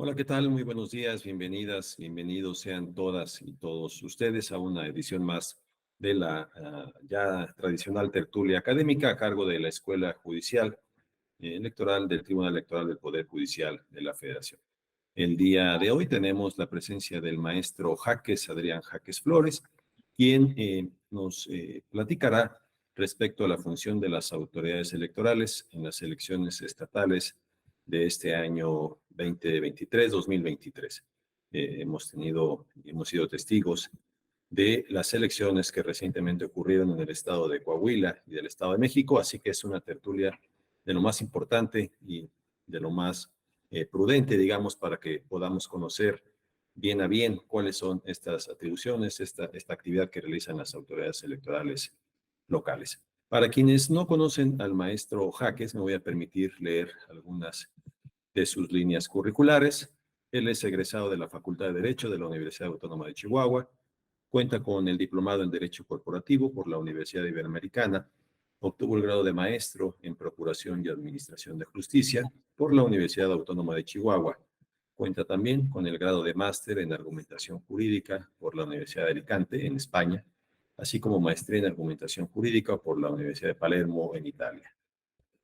Hola, ¿qué tal? Muy buenos días, bienvenidas, bienvenidos sean todas y todos ustedes a una edición más de la ya tradicional tertulia académica a cargo de la Escuela Judicial Electoral del Tribunal Electoral del Poder Judicial de la Federación. El día de hoy tenemos la presencia del maestro Jaques, Adrián Jaques Flores, quien nos platicará respecto a la función de las autoridades electorales en las elecciones estatales de este año 2023-2023. Hemos sido testigos de las elecciones que recientemente ocurrieron en el estado de Coahuila y del estado de México, así que es una tertulia de lo más importante y de lo más prudente, digamos, para que podamos conocer bien a bien cuáles son estas atribuciones, esta actividad que realizan las autoridades electorales locales. Para quienes no conocen al maestro Jaques, me voy a permitir leer algunas de sus líneas curriculares. Él es egresado de la Facultad de Derecho de la Universidad Autónoma de Chihuahua, cuenta con el diplomado en Derecho Corporativo por la Universidad Iberoamericana, obtuvo el grado de maestro en Procuración y Administración de Justicia por la Universidad Autónoma de Chihuahua. Cuenta también con el grado de máster en Argumentación Jurídica por la Universidad de Alicante, en España, así como maestría en Argumentación Jurídica por la Universidad de Palermo, en Italia.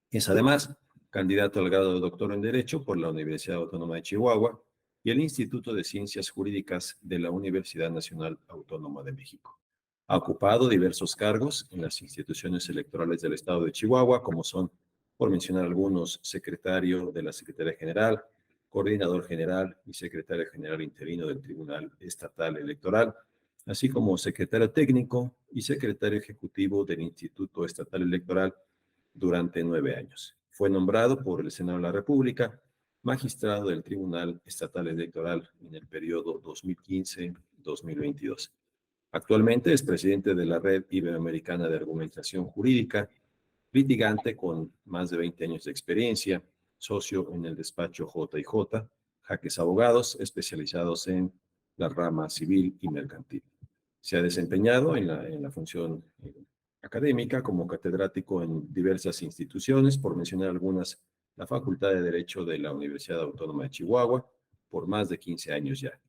Es además candidato al grado de doctor en Derecho por la Universidad Autónoma de Chihuahua y el Instituto de Ciencias Jurídicas de la Universidad Nacional Autónoma de México. Ha ocupado diversos cargos en las instituciones electorales del Estado de Chihuahua, como son, por mencionar algunos, secretario de la Secretaría General, coordinador general y secretario general interino del Tribunal Estatal Electoral, así como secretario técnico y secretario ejecutivo del Instituto Estatal Electoral durante 9 años. Fue nombrado por el Senado de la República magistrado del Tribunal Estatal Electoral en el periodo 2015-2022. Actualmente es presidente de la Red Iberoamericana de Argumentación Jurídica, litigante con más de 20 años de experiencia, socio en el despacho J&J, Jaques Abogados, especializados en la rama civil y mercantil. Se ha desempeñado en la función académica como catedrático en diversas instituciones, por mencionar algunas, la Facultad de Derecho de la Universidad Autónoma de Chihuahua, por más de 15 años ya.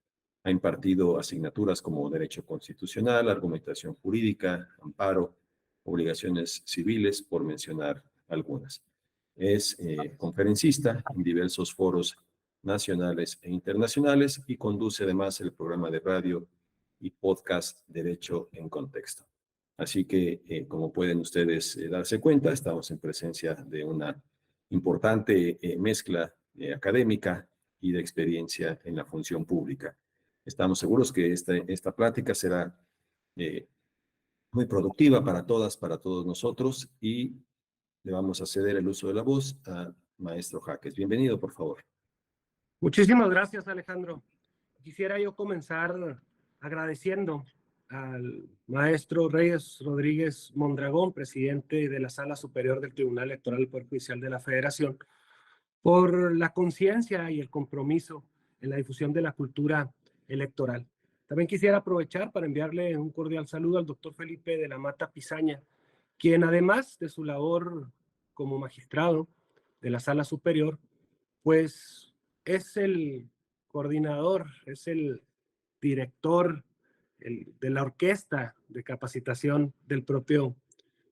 Ha impartido asignaturas como Derecho Constitucional, Argumentación Jurídica, Amparo, Obligaciones Civiles, por mencionar algunas. Es conferencista en diversos foros nacionales e internacionales y conduce además el programa de radio y podcast Derecho en Contexto. Así que, como pueden ustedes darse cuenta, estamos en presencia de una importante mezcla académica y de experiencia en la función pública. Estamos seguros que esta plática será muy productiva para todas, para todos nosotros, y le vamos a ceder el uso de la voz a maestro Jaques. Bienvenido, por favor. Muchísimas gracias, Alejandro. Quisiera yo comenzar agradeciendo al maestro Reyes Rodríguez Mondragón, presidente de la Sala Superior del Tribunal Electoral del Poder Judicial de la Federación, por la conciencia y el compromiso en la difusión de la cultura electoral. También quisiera aprovechar para enviarle un cordial saludo al doctor Felipe de la Mata Pizaña, quien además de su labor como magistrado de la Sala Superior, pues es el coordinador, es el director de la orquesta de capacitación del propio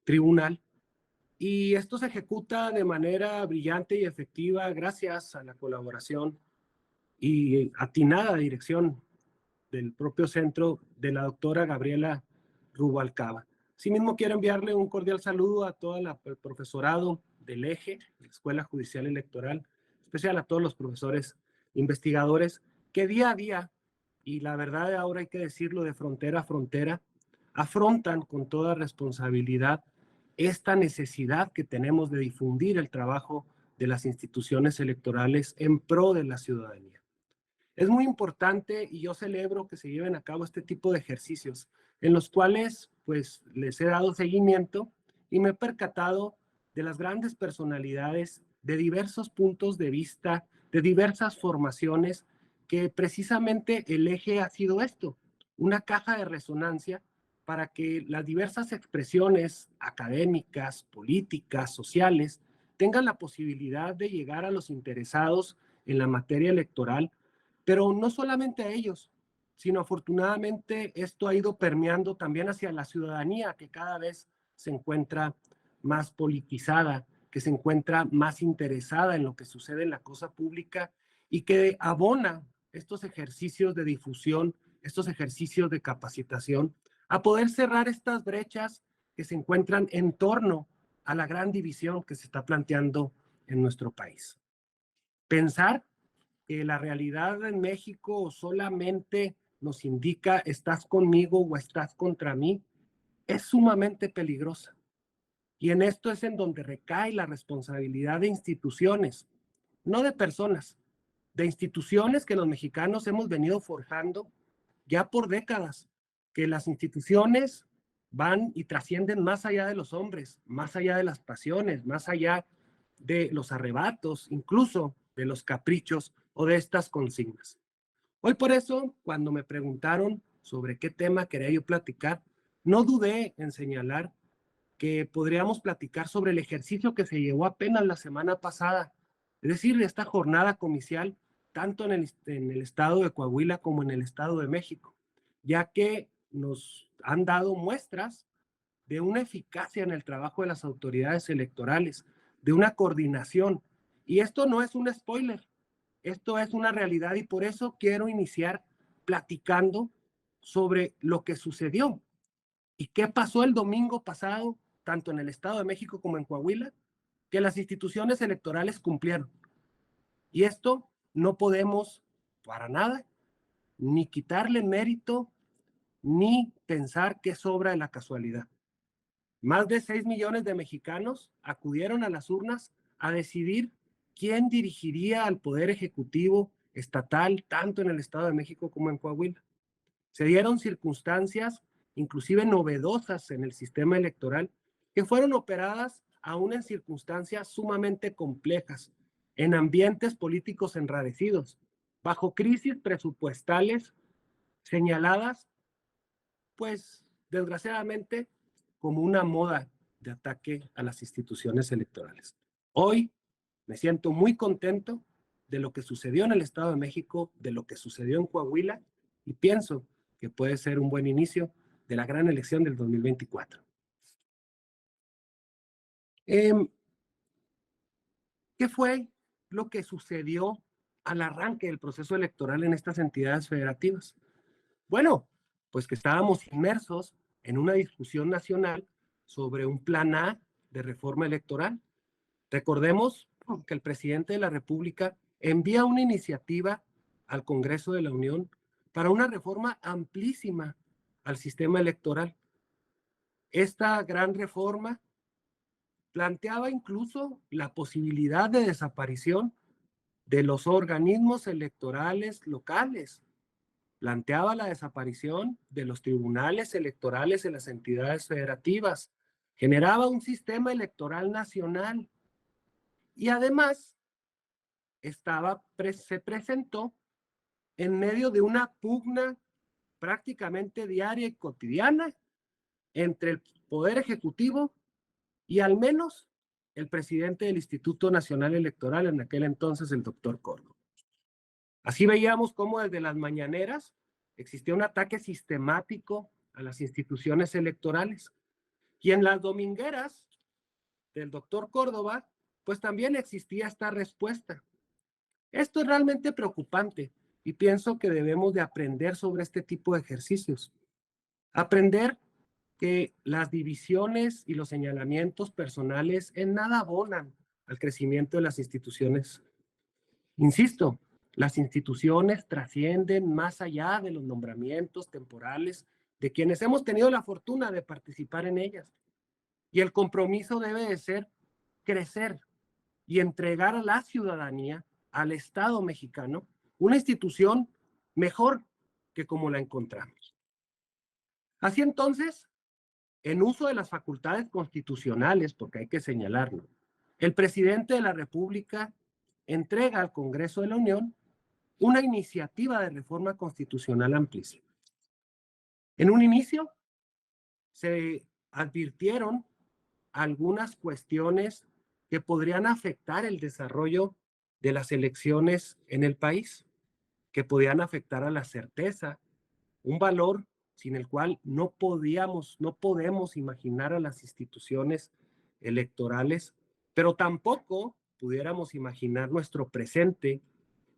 tribunal. Y esto se ejecuta de manera brillante y efectiva gracias a la colaboración y atinada dirección del propio centro de la doctora Gabriela Rubalcaba. Asimismo, quiero enviarle un cordial saludo a todo el profesorado del EJE, de la Escuela Judicial Electoral, especial a todos los profesores investigadores que día a día, y la verdad ahora hay que decirlo de frontera a frontera, afrontan con toda responsabilidad esta necesidad que tenemos de difundir el trabajo de las instituciones electorales en pro de la ciudadanía. Es muy importante y yo celebro que se lleven a cabo este tipo de ejercicios en los cuales pues les he dado seguimiento y me he percatado de las grandes personalidades de diversos puntos de vista, de diversas formaciones, que precisamente el eje ha sido esto, una caja de resonancia para que las diversas expresiones académicas, políticas, sociales, tengan la posibilidad de llegar a los interesados en la materia electoral Pero no solamente a ellos, sino afortunadamente esto ha ido permeando también hacia la ciudadanía, que cada vez se encuentra más politizada, que se encuentra más interesada en lo que sucede en la cosa pública y que abona estos ejercicios de difusión, estos ejercicios de capacitación, a poder cerrar estas brechas que se encuentran en torno a la gran división que se está planteando en nuestro país. Pensar que la realidad en México solamente nos indica estás conmigo o estás contra mí, es sumamente peligrosa. Y en esto es en donde recae la responsabilidad de instituciones, no de personas, de instituciones que los mexicanos hemos venido forjando ya por décadas, que las instituciones van y trascienden más allá de los hombres, más allá de las pasiones, más allá de los arrebatos, incluso de los caprichos o de estas consignas. Hoy por eso, cuando me preguntaron sobre qué tema quería yo platicar, no dudé en señalar que podríamos platicar sobre el ejercicio que se llevó apenas la semana pasada, es decir, esta jornada comicial, tanto en el estado de Coahuila como en el estado de México, ya que nos han dado muestras de una eficacia en el trabajo de las autoridades electorales, de una coordinación. Y esto no es un spoiler, esto es una realidad y por eso quiero iniciar platicando sobre lo que sucedió y qué pasó el domingo pasado, tanto en el Estado de México como en Coahuila, que las instituciones electorales cumplieron. Y esto no podemos para nada ni quitarle mérito ni pensar que sobra de la casualidad. Más de 6 millones de mexicanos acudieron a las urnas a decidir quién dirigiría al Poder Ejecutivo estatal, tanto en el Estado de México como en Coahuila. Se dieron circunstancias, inclusive novedosas en el sistema electoral, que fueron operadas aún en circunstancias sumamente complejas, en ambientes políticos enrarecidos, bajo crisis presupuestales señaladas, pues desgraciadamente, como una moda de ataque a las instituciones electorales. Hoy me siento muy contento de lo que sucedió en el Estado de México, de lo que sucedió en Coahuila, y pienso que puede ser un buen inicio de la gran elección del 2024. ¿Qué fue lo que sucedió al arranque del proceso electoral en estas entidades federativas? Bueno, pues que estábamos inmersos en una discusión nacional sobre un plan A de reforma electoral. Recordemos que el presidente de la República envía una iniciativa al Congreso de la Unión para una reforma amplísima al sistema electoral. Esta gran reforma planteaba incluso la posibilidad de desaparición de los organismos electorales locales, planteaba la desaparición de los tribunales electorales en las entidades federativas, generaba un sistema electoral nacional y además se presentó en medio de una pugna prácticamente diaria y cotidiana entre el Poder Ejecutivo y al menos el presidente del Instituto Nacional Electoral en aquel entonces, el doctor Córdoba. Así veíamos cómo desde las mañaneras existía un ataque sistemático a las instituciones electorales. Y en las domingueras del doctor Córdoba, pues también existía esta respuesta. Esto es realmente preocupante y pienso que debemos de aprender sobre este tipo de ejercicios. Aprender que las divisiones y los señalamientos personales en nada abonan al crecimiento de las instituciones. Insisto, las instituciones trascienden más allá de los nombramientos temporales de quienes hemos tenido la fortuna de participar en ellas. Y el compromiso debe de ser crecer y entregar a la ciudadanía, al Estado mexicano, una institución mejor que como la encontramos. Así entonces, en uso de las facultades constitucionales, porque hay que señalarlo, el presidente de la República entrega al Congreso de la Unión una iniciativa de reforma constitucional amplísima. En un inicio se advirtieron algunas cuestiones que podrían afectar el desarrollo de las elecciones en el país. que podían afectar a la certeza, un valor sin el cual no podemos imaginar a las instituciones electorales, pero tampoco pudiéramos imaginar nuestro presente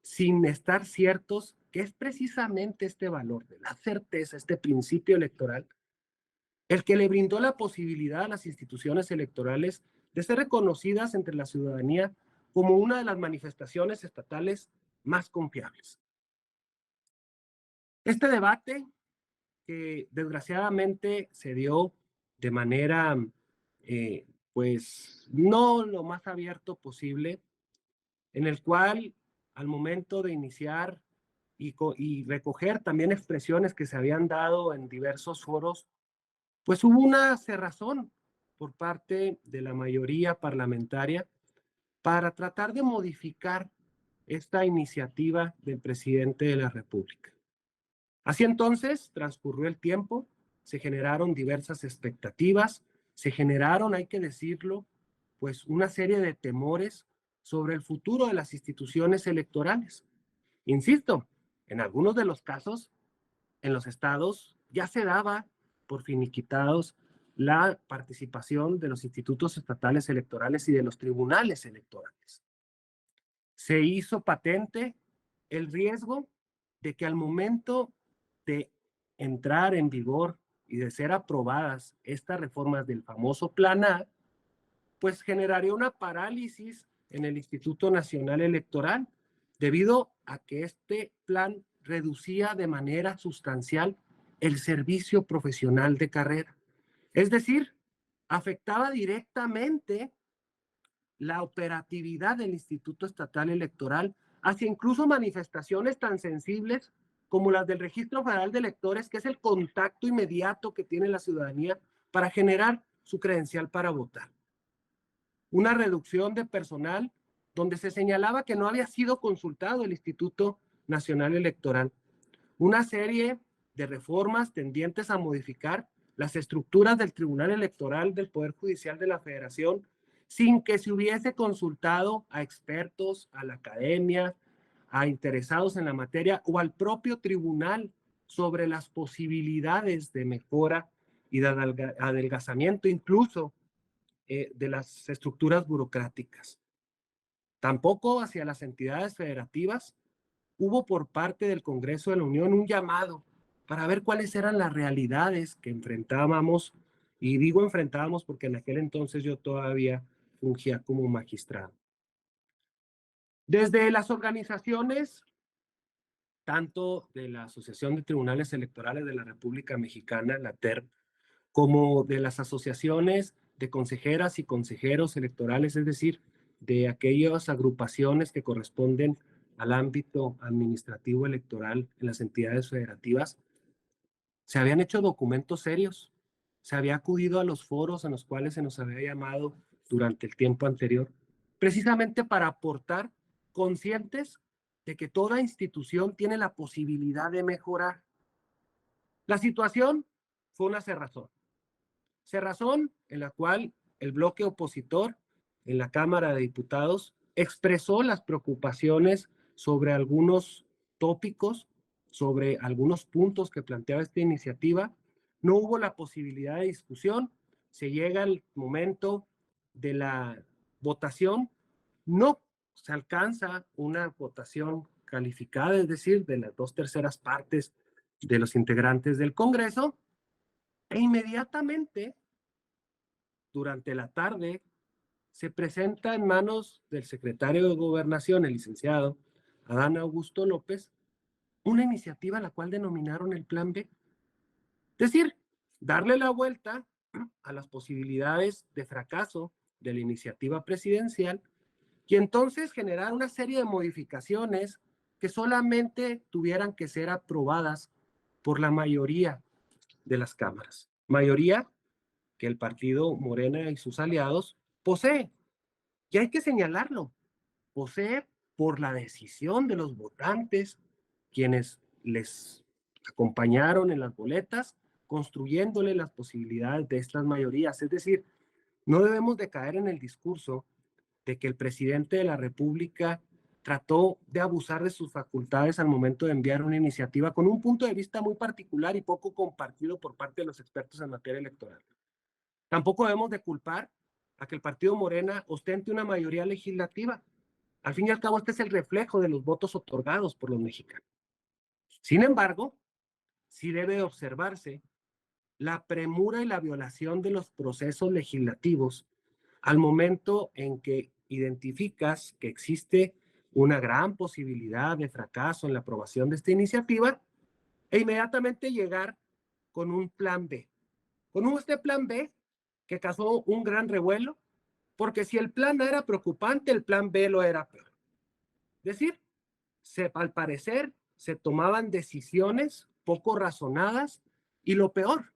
sin estar ciertos que es precisamente este valor de la certeza, este principio electoral, el que le brindó la posibilidad a las instituciones electorales de ser reconocidas entre la ciudadanía como una de las manifestaciones estatales más confiables. Este debate, que desgraciadamente se dio de manera, pues, no lo más abierto posible, en el cual al momento de iniciar y recoger también expresiones que se habían dado en diversos foros, pues hubo una cerrazón por parte de la mayoría parlamentaria para tratar de modificar esta iniciativa del presidente de la República. Así entonces, transcurrió el tiempo, se generaron diversas expectativas, se generaron, hay que decirlo, pues una serie de temores sobre el futuro de las instituciones electorales. Insisto, en algunos de los casos, en los estados ya se daba por finiquitados la participación de los institutos estatales electorales y de los tribunales electorales. Se hizo patente el riesgo de que al momento de entrar en vigor y de ser aprobadas estas reformas del famoso Plan A, pues generaría una parálisis en el Instituto Nacional Electoral, debido a que este plan reducía de manera sustancial el servicio profesional de carrera. Es decir, afectaba directamente la operatividad del Instituto Estatal Electoral hacia incluso manifestaciones tan sensibles como las del Registro Federal de Electores, que es el contacto inmediato que tiene la ciudadanía para generar su credencial para votar. Una reducción de personal donde se señalaba que no había sido consultado el Instituto Nacional Electoral. Una serie de reformas tendientes a modificar las estructuras del Tribunal Electoral del Poder Judicial de la Federación sin que se hubiese consultado a expertos, a la academia, a interesados en la materia o al propio tribunal sobre las posibilidades de mejora y de adelgazamiento incluso de las estructuras burocráticas. Tampoco hacia las entidades federativas hubo por parte del Congreso de la Unión un llamado para ver cuáles eran las realidades que enfrentábamos, y digo enfrentábamos porque en aquel entonces yo todavía fungía como magistrado. Desde las organizaciones, tanto de la Asociación de Tribunales Electorales de la República Mexicana, la TERP, como de las asociaciones de consejeras y consejeros electorales, es decir, de aquellas agrupaciones que corresponden al ámbito administrativo electoral en las entidades federativas, se habían hecho documentos serios, se había acudido a los foros en los cuales se nos había llamado durante el tiempo anterior, precisamente para aportar, conscientes de que toda institución tiene la posibilidad de mejorar. La situación fue una cerrazón en la cual el bloque opositor en la Cámara de Diputados expresó las preocupaciones sobre algunos tópicos, sobre algunos puntos que planteaba esta iniciativa. No hubo la posibilidad de discusión, se llega al momento de la votación, no se alcanza una votación calificada, es decir, de las 2/3 partes de los integrantes del Congreso, e inmediatamente durante la tarde se presenta en manos del secretario de Gobernación, el licenciado Adán Augusto López, una iniciativa a la cual denominaron el Plan B. Es decir, darle la vuelta a las posibilidades de fracaso de la iniciativa presidencial y entonces generar una serie de modificaciones que solamente tuvieran que ser aprobadas por la mayoría de las cámaras. Mayoría que el partido Morena y sus aliados posee. Y hay que señalarlo, posee por la decisión de los votantes, quienes les acompañaron en las boletas, construyéndole las posibilidades de estas mayorías. Es decir, no debemos de caer en el discurso de que el presidente de la República trató de abusar de sus facultades al momento de enviar una iniciativa con un punto de vista muy particular y poco compartido por parte de los expertos en materia electoral. Tampoco debemos de culpar a que el partido Morena ostente una mayoría legislativa. Al fin y al cabo, este es el reflejo de los votos otorgados por los mexicanos. Sin embargo, sí debe observarse la premura y la violación de los procesos legislativos al momento en que identificas que existe una gran posibilidad de fracaso en la aprobación de esta iniciativa e inmediatamente llegar con un plan B. Con este plan B que causó un gran revuelo, porque si el plan A era preocupante, el plan B lo era peor. Es decir, al parecer se tomaban decisiones poco razonadas y lo peor,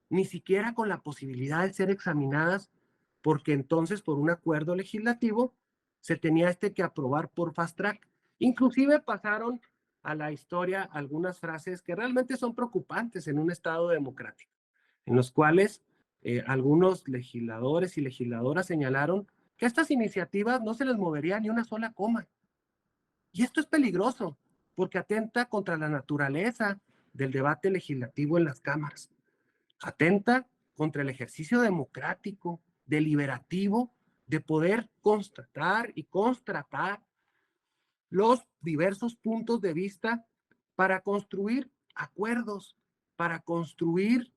ni siquiera con la posibilidad de ser examinadas, porque entonces por un acuerdo legislativo se tenía que aprobar por fast track. Inclusive pasaron a la historia algunas frases que realmente son preocupantes en un Estado democrático, en los cuales algunos legisladores y legisladoras señalaron que a estas iniciativas no se les movería ni una sola coma. Y esto es peligroso, porque atenta contra la naturaleza del debate legislativo en las cámaras. Atenta contra el ejercicio democrático, deliberativo, de poder constatar y constatar los diversos puntos de vista para construir acuerdos, para construir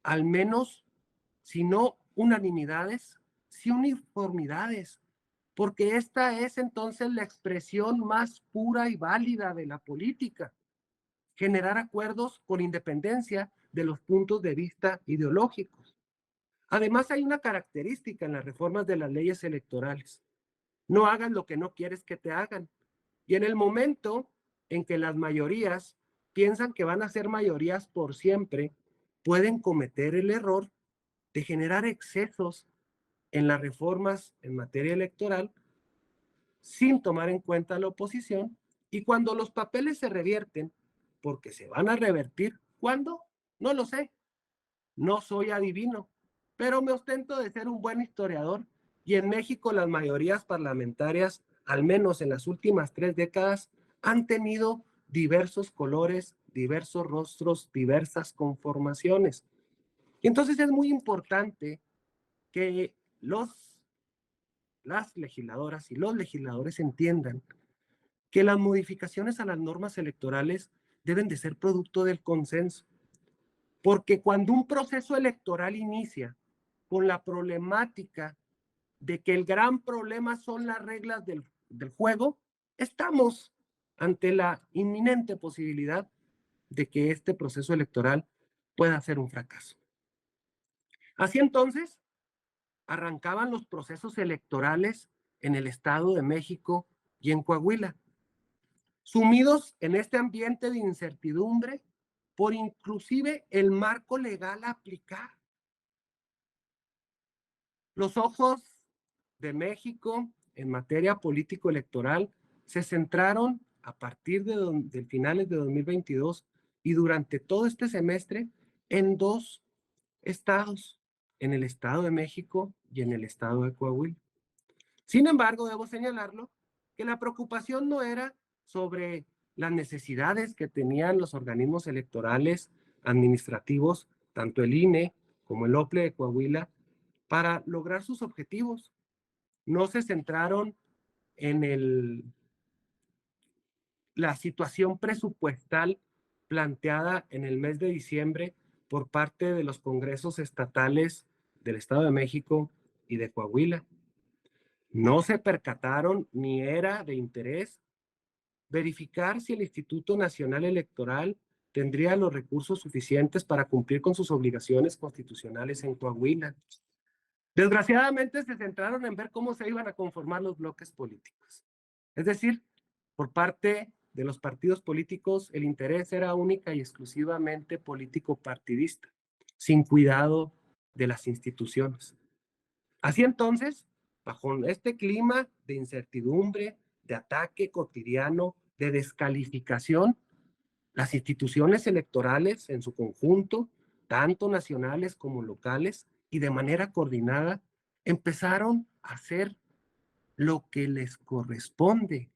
al menos, si no unanimidades, sí uniformidades, porque esta es entonces la expresión más pura y válida de la política, generar acuerdos con independencia de los puntos de vista ideológicos. Además, hay una característica en las reformas de las leyes electorales. No hagan lo que no quieres que te hagan. Y en el momento en que las mayorías piensan que van a ser mayorías por siempre, pueden cometer el error de generar excesos en las reformas en materia electoral sin tomar en cuenta la oposición, y cuando los papeles se revierten, porque se van a revertir, ¿cuándo? No lo sé, no soy adivino, pero me ostento de ser un buen historiador, y en México las mayorías parlamentarias, al menos en las últimas 3 décadas, han tenido diversos colores, diversos rostros, diversas conformaciones. Y entonces es muy importante que las legisladoras y los legisladores entiendan que las modificaciones a las normas electorales deben de ser producto del consenso. Porque cuando un proceso electoral inicia con la problemática de que el gran problema son las reglas del juego, estamos ante la inminente posibilidad de que este proceso electoral pueda ser un fracaso. Así entonces, arrancaban los procesos electorales en el Estado de México y en Coahuila, sumidos en este ambiente de incertidumbre por inclusive el marco legal a aplicar. Los ojos de México en materia político-electoral se centraron a partir de finales de 2022 y durante todo este semestre en 2 estados, en el Estado de México y en el Estado de Coahuila. Sin embargo, debo señalarlo, que la preocupación no era sobre las necesidades que tenían los organismos electorales administrativos, tanto el INE como el OPLE de Coahuila, para lograr sus objetivos. No se centraron en la situación presupuestal planteada en el mes de diciembre por parte de los congresos estatales del Estado de México y de Coahuila. No se percataron ni era de interés verificar si el Instituto Nacional Electoral tendría los recursos suficientes para cumplir con sus obligaciones constitucionales en Coahuila. Desgraciadamente se centraron en ver cómo se iban a conformar los bloques políticos. Es decir, por parte de los partidos políticos, el interés era única y exclusivamente político partidista, sin cuidado de las instituciones. Así entonces, bajo este clima de incertidumbre, de ataque cotidiano, de descalificación, las instituciones electorales en su conjunto, tanto nacionales como locales, y de manera coordinada, empezaron a hacer lo que les corresponde.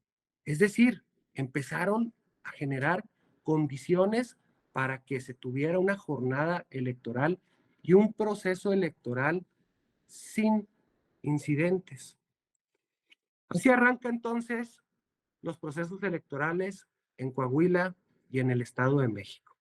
Es decir, empezaron a generar condiciones para que se tuviera una jornada electoral y un proceso electoral sin incidentes. Así arranca entonces los procesos electorales en Coahuila y en el Estado de México.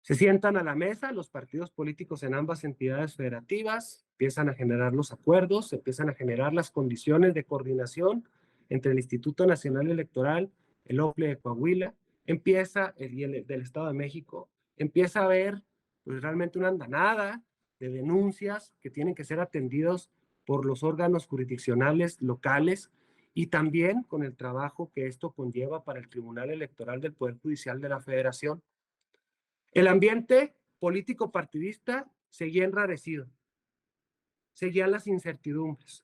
Se sientan a la mesa los partidos políticos en ambas entidades federativas, empiezan a generar los acuerdos, empiezan a generar las condiciones de coordinación entre el Instituto Nacional Electoral, el OPLE de Coahuila, empieza el del Estado de México, empieza a haber pues, realmente una andanada de denuncias que tienen que ser atendidos por los órganos jurisdiccionales locales y también con el trabajo que esto conlleva para el Tribunal Electoral del Poder Judicial de la Federación. El ambiente político partidista seguía enrarecido, seguían las incertidumbres.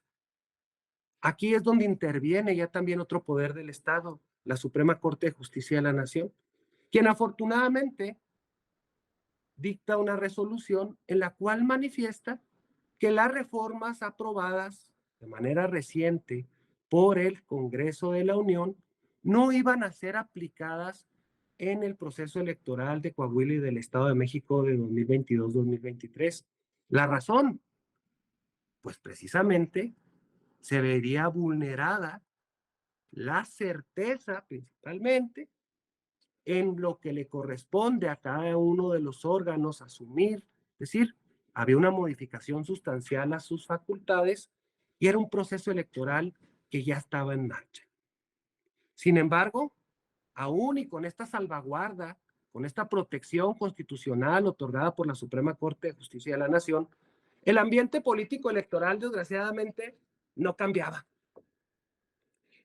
Aquí es donde interviene ya también otro poder del Estado, la Suprema Corte de Justicia de la Nación, quien afortunadamente dicta una resolución en la cual manifiesta que las reformas aprobadas de manera reciente por el Congreso de la Unión no iban a ser aplicadas en el proceso electoral de Coahuila y del Estado de México de 2022-2023. La razón, pues precisamente se vería vulnerada la certeza principalmente en lo que le corresponde a cada uno de los órganos asumir, es decir, había una modificación sustancial a sus facultades y era un proceso electoral que ya estaba en marcha. Sin embargo, aún y con esta salvaguarda, con esta protección constitucional otorgada por la Suprema Corte de Justicia de la Nación, el ambiente político electoral desgraciadamente no cambiaba.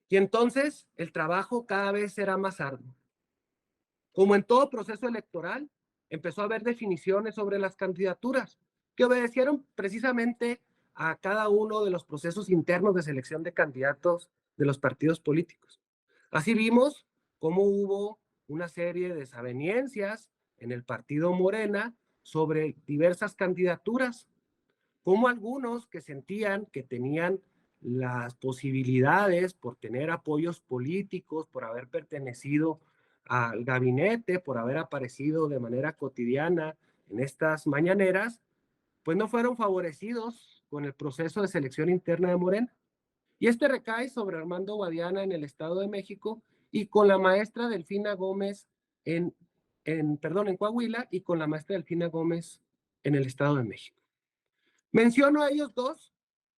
Y entonces el trabajo cada vez era más arduo. Como en todo proceso electoral, empezó a haber definiciones sobre las candidaturas que obedecieron precisamente a cada uno de los procesos internos de selección de candidatos de los partidos políticos. Así vimos cómo hubo una serie de desavenencias en el partido Morena sobre diversas candidaturas, como algunos que sentían que tenían las posibilidades por tener apoyos políticos, por haber pertenecido al gabinete, por haber aparecido de manera cotidiana en estas mañaneras, pues no fueron favorecidos con el proceso de selección interna de Morena. Y este recae sobre Armando Guadiana en el Estado de México y con la maestra Delfina Gómez en Coahuila y con la maestra Delfina Gómez en el Estado de México. Menciono a ellos dos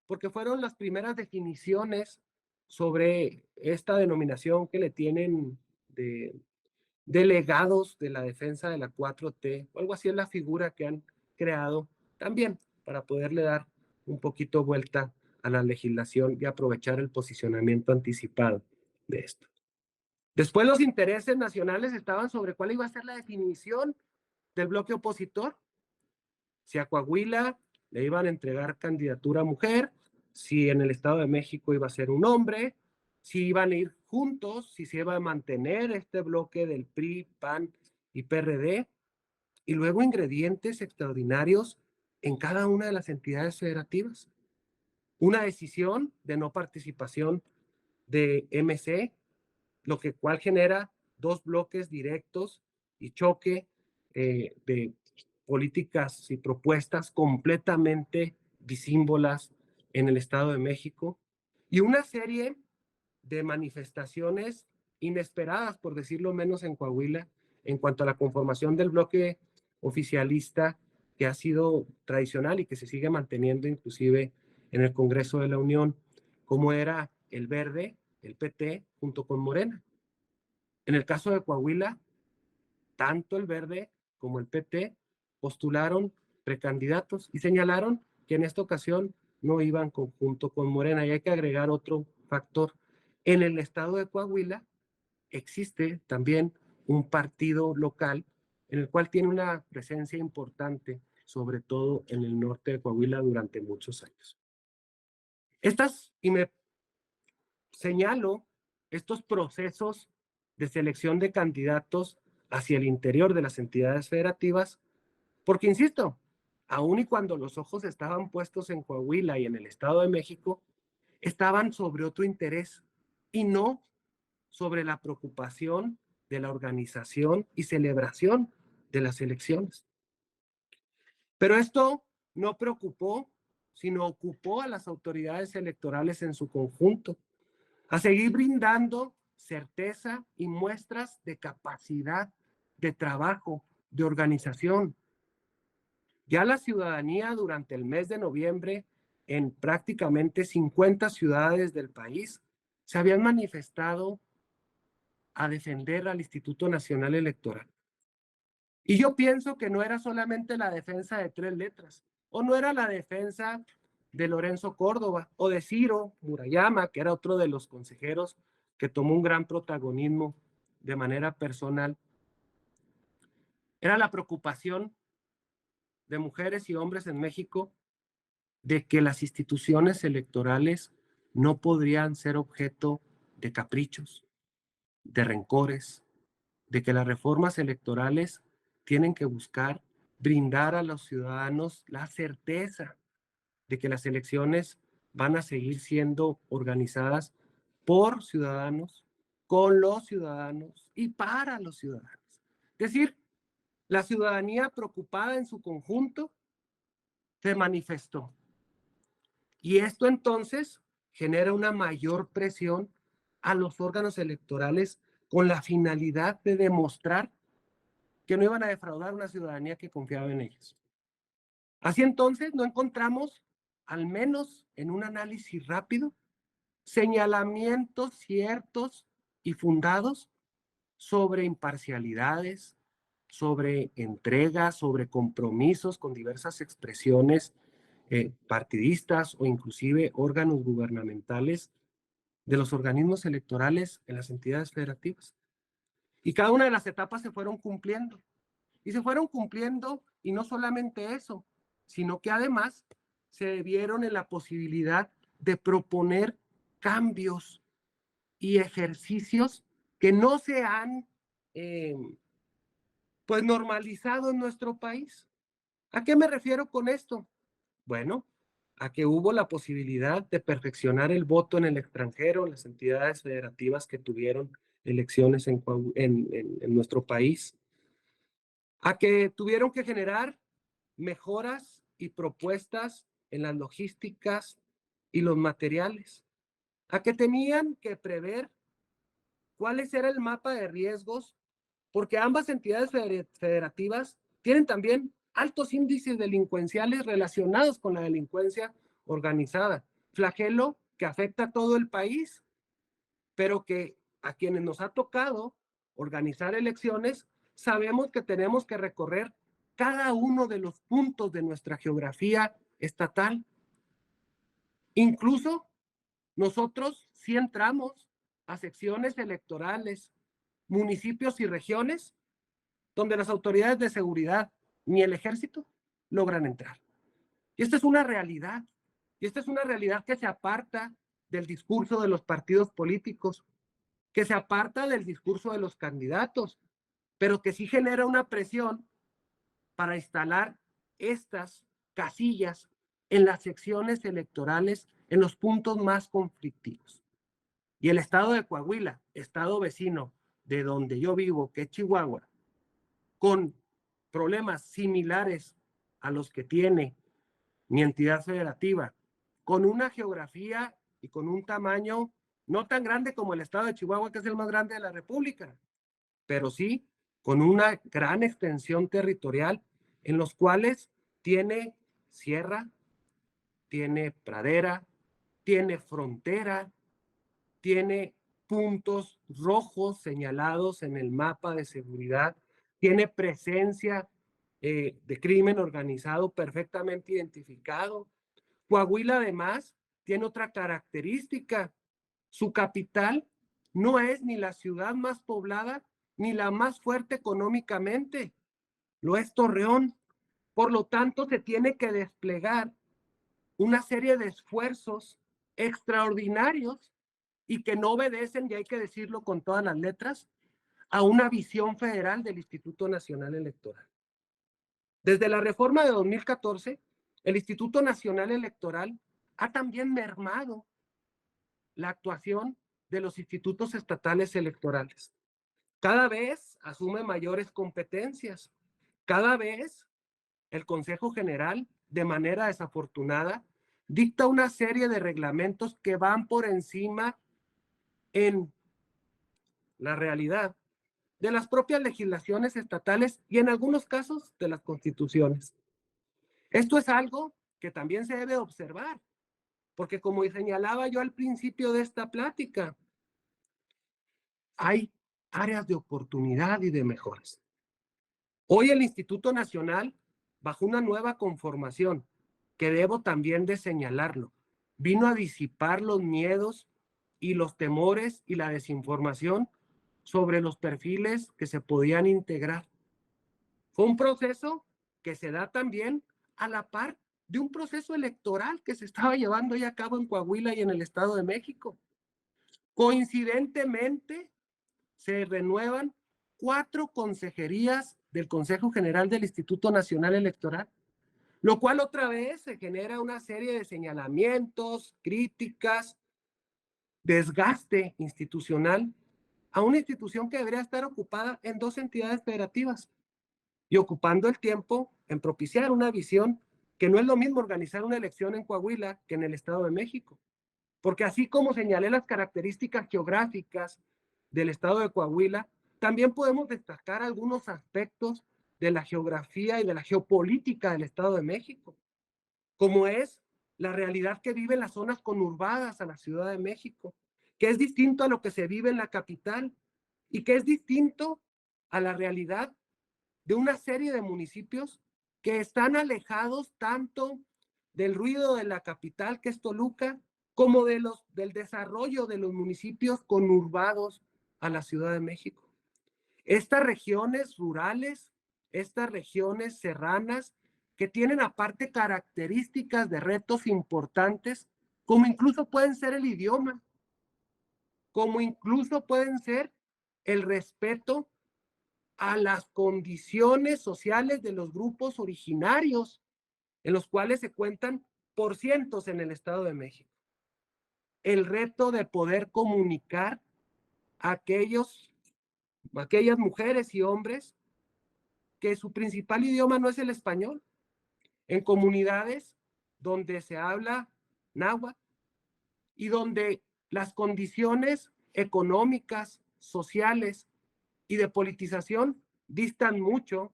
porque fueron las primeras definiciones sobre esta denominación que le tienen de delegados de la defensa de la 4T, o algo así es la figura que han creado también para poderle dar un poquito vuelta a la legislación y aprovechar el posicionamiento anticipado de esto. Después los intereses nacionales estaban sobre cuál iba a ser la definición del bloque opositor. Si a Coahuila le iban a entregar candidatura mujer, si en el Estado de México iba a ser un hombre, si iban a ir juntos, si se iba a mantener este bloque del PRI, PAN y PRD, y luego ingredientes extraordinarios en cada una de las entidades federativas. Una decisión de no participación de MC, lo que cual genera dos bloques directos y choque de políticas y propuestas completamente disímbolas en el Estado de México y una serie de manifestaciones inesperadas, por decirlo menos, en Coahuila en cuanto a la conformación del bloque oficialista que ha sido tradicional y que se sigue manteniendo inclusive en el Congreso de la Unión, como era el Verde, el PT, junto con Morena. En el caso de Coahuila, tanto el Verde como el PT postularon precandidatos y señalaron que en esta ocasión no iban conjunto con Morena. Y hay que agregar otro factor. En el estado de Coahuila existe también un partido local en el cual tiene una presencia importante, sobre todo en el norte de Coahuila durante muchos años. Y me señalo estos procesos de selección de candidatos hacia el interior de las entidades federativas, porque insisto, aun y cuando los ojos estaban puestos en Coahuila y en el Estado de México, estaban sobre otro interés y no sobre la preocupación de la organización y celebración de las elecciones. Pero esto no preocupó, sino ocupó a las autoridades electorales en su conjunto, a seguir brindando certeza y muestras de capacidad, de trabajo, de organización. Ya la ciudadanía durante el mes de noviembre, en prácticamente 50 ciudades del país, se habían manifestado a defender al Instituto Nacional Electoral. Y yo pienso que no era solamente la defensa de 3 letras, o no era la defensa de Lorenzo Córdoba o de Ciro Murayama, que era otro de los consejeros que tomó un gran protagonismo de manera personal. Era la preocupación de mujeres y hombres en México de que las instituciones electorales no podrían ser objeto de caprichos, de rencores, de que las reformas electorales tienen que buscar brindar a los ciudadanos la certeza de que las elecciones van a seguir siendo organizadas por ciudadanos, con los ciudadanos y para los ciudadanos. Es decir, la ciudadanía preocupada en su conjunto se manifestó. Y esto entonces genera una mayor presión a los órganos electorales con la finalidad de demostrar que no iban a defraudar a una ciudadanía que confiaba en ellos. Así entonces no encontramos, al menos en un análisis rápido, señalamientos ciertos y fundados sobre imparcialidades, sobre entregas, sobre compromisos con diversas expresiones partidistas o inclusive órganos gubernamentales de los organismos electorales en las entidades federativas. Y cada una de las etapas se fueron cumpliendo. Y se fueron cumpliendo, y no solamente eso, sino que además se vieron en la posibilidad de proponer cambios y ejercicios que no se han pues normalizado en nuestro país. ¿A qué me refiero con esto? Bueno, a que hubo la posibilidad de perfeccionar el voto en el extranjero, las entidades federativas que tuvieron elecciones en nuestro país, a que tuvieron que generar mejoras y propuestas en las logísticas y los materiales, a que tenían que prever cuál era el mapa de riesgos, porque ambas entidades federativas tienen también altos índices delincuenciales relacionados con la delincuencia organizada, flagelo que afecta a todo el país, pero que a quienes nos ha tocado organizar elecciones, sabemos que tenemos que recorrer cada uno de los puntos de nuestra geografía estatal. Incluso nosotros sí entramos a secciones electorales, municipios y regiones donde las autoridades de seguridad ni el ejército logran entrar. Y esta es una realidad. Y esta es una realidad que se aparta del discurso de los partidos políticos, que se aparta del discurso de los candidatos, pero que sí genera una presión para instalar estas casillas en las secciones electorales en los puntos más conflictivos. Y el estado de Coahuila, estado vecino de donde yo vivo, que es Chihuahua, con problemas similares a los que tiene mi entidad federativa, con una geografía y con un tamaño no tan grande como el estado de Chihuahua, que es el más grande de la República, pero sí con una gran extensión territorial en los cuales tiene sierra, tiene pradera, tiene frontera, tiene puntos rojos señalados en el mapa de seguridad, tiene presencia de crimen organizado perfectamente identificado. Coahuila además tiene otra característica. Su capital no es ni la ciudad más poblada ni la más fuerte económicamente. Lo es Torreón. Por lo tanto, se tiene que desplegar una serie de esfuerzos extraordinarios y que no obedecen, y hay que decirlo con todas las letras, a una visión federal del Instituto Nacional Electoral. Desde la reforma de 2014, el Instituto Nacional Electoral ha también mermado la actuación de los institutos estatales electorales. Cada vez asume mayores competencias. Cada vez el Consejo General, de manera desafortunada, dicta una serie de reglamentos que van por encima en la realidad de las propias legislaciones estatales y en algunos casos de las constituciones. Esto es algo que también se debe observar, porque como señalaba yo al principio de esta plática, hay áreas de oportunidad y de mejoras. Hoy el Instituto Nacional, bajo una nueva conformación, que debo también de señalarlo, vino a disipar los miedos y los temores y la desinformación sobre los perfiles que se podían integrar. Fue un proceso que se da también a la par de un proceso electoral que se estaba llevando ya a cabo en Coahuila y en el Estado de México. Coincidentemente, se renuevan 4 consejerías del Consejo General del Instituto Nacional Electoral, lo cual otra vez se genera una serie de señalamientos, críticas, desgaste institucional a una institución que debería estar ocupada en 2 entidades federativas y ocupando el tiempo en propiciar una visión que no es lo mismo organizar una elección en Coahuila que en el Estado de México. Porque así como señalé las características geográficas del Estado de Coahuila, también podemos destacar algunos aspectos de la geografía y de la geopolítica del Estado de México, como es la realidad que viven las zonas conurbadas a la Ciudad de México, que es distinto a lo que se vive en la capital y que es distinto a la realidad de una serie de municipios que están alejados tanto del ruido de la capital, que es Toluca, como del desarrollo de los municipios conurbados a la Ciudad de México. Estas regiones rurales, estas regiones serranas, que tienen aparte características de retos importantes, como incluso pueden ser el idioma, como incluso pueden ser el respeto a las condiciones sociales de los grupos originarios, en los cuales se cuentan por cientos en el Estado de México. El reto de poder comunicar a aquellas mujeres y hombres que su principal idioma no es el español, en comunidades donde se habla náhuatl y donde las condiciones económicas, sociales y de politización distan mucho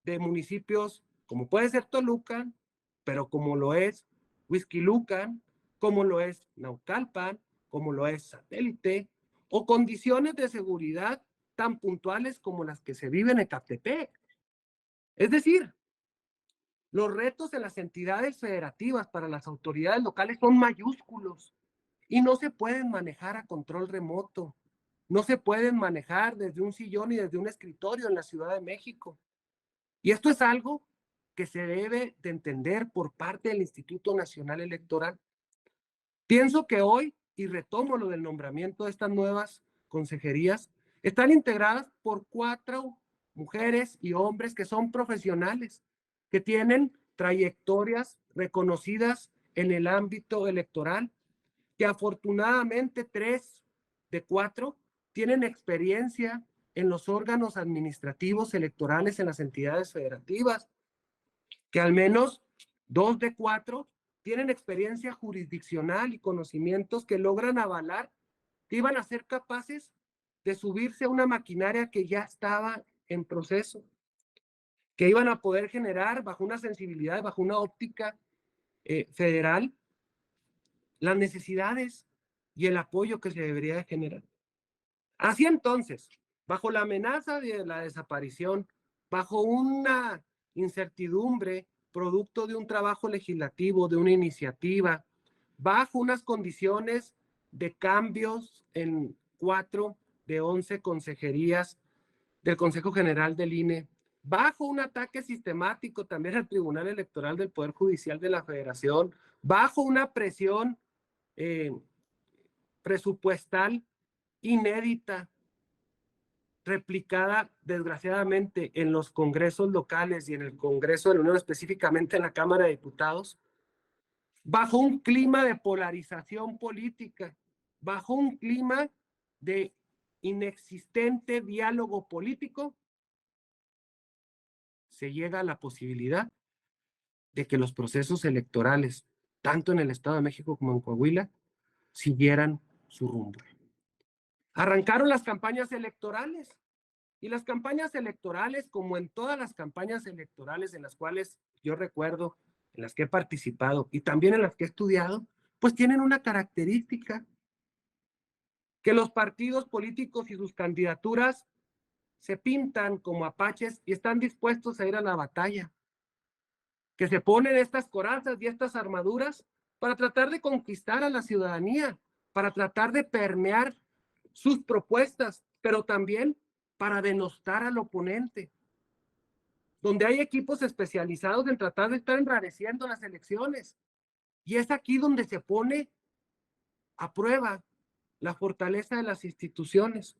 de municipios como puede ser Toluca, pero como lo es Huixquilucan, como lo es Naucalpan, como lo es Satélite, o condiciones de seguridad tan puntuales como las que se viven en Ecatepec. Es decir, los retos en las entidades federativas para las autoridades locales son mayúsculos y no se pueden manejar a control remoto, no se pueden manejar desde un sillón y desde un escritorio en la Ciudad de México. Y esto es algo que se debe de entender por parte del Instituto Nacional Electoral. Pienso que hoy, y retomo lo del nombramiento de estas nuevas consejerías, están integradas por 4 mujeres y hombres que son profesionales, que tienen trayectorias reconocidas en el ámbito electoral, que afortunadamente 3 de 4 tienen experiencia en los órganos administrativos electorales en las entidades federativas, que al menos 2 de 4 tienen experiencia jurisdiccional y conocimientos que logran avalar que iban a ser capaces de subirse a una maquinaria que ya estaba en proceso, que iban a poder generar bajo una sensibilidad, bajo una óptica federal, las necesidades y el apoyo que se debería de generar. Así entonces, bajo la amenaza de la desaparición, bajo una incertidumbre producto de un trabajo legislativo, de una iniciativa, bajo unas condiciones de cambios en 4 de 11 consejerías del Consejo General del INE, bajo un ataque sistemático también al Tribunal Electoral del Poder Judicial de la Federación, bajo una presión presupuestal inédita, replicada desgraciadamente en los congresos locales y en el Congreso de la Unión, específicamente en la Cámara de Diputados, bajo un clima de polarización política, bajo un clima de inexistente diálogo político, se llega a la posibilidad de que los procesos electorales, tanto en el Estado de México como en Coahuila, siguieran su rumbo. Arrancaron las campañas electorales, y las campañas electorales, como en todas las campañas electorales en las cuales yo recuerdo, en las que he participado y también en las que he estudiado, pues tienen una característica, que los partidos políticos y sus candidaturas se pintan como apaches y están dispuestos a ir a la batalla, que se ponen estas corazas y estas armaduras para tratar de conquistar a la ciudadanía, para tratar de permear sus propuestas, pero también para denostar al oponente, donde hay equipos especializados en tratar de estar enrareciendo las elecciones. Y es aquí donde se pone a prueba la fortaleza de las instituciones.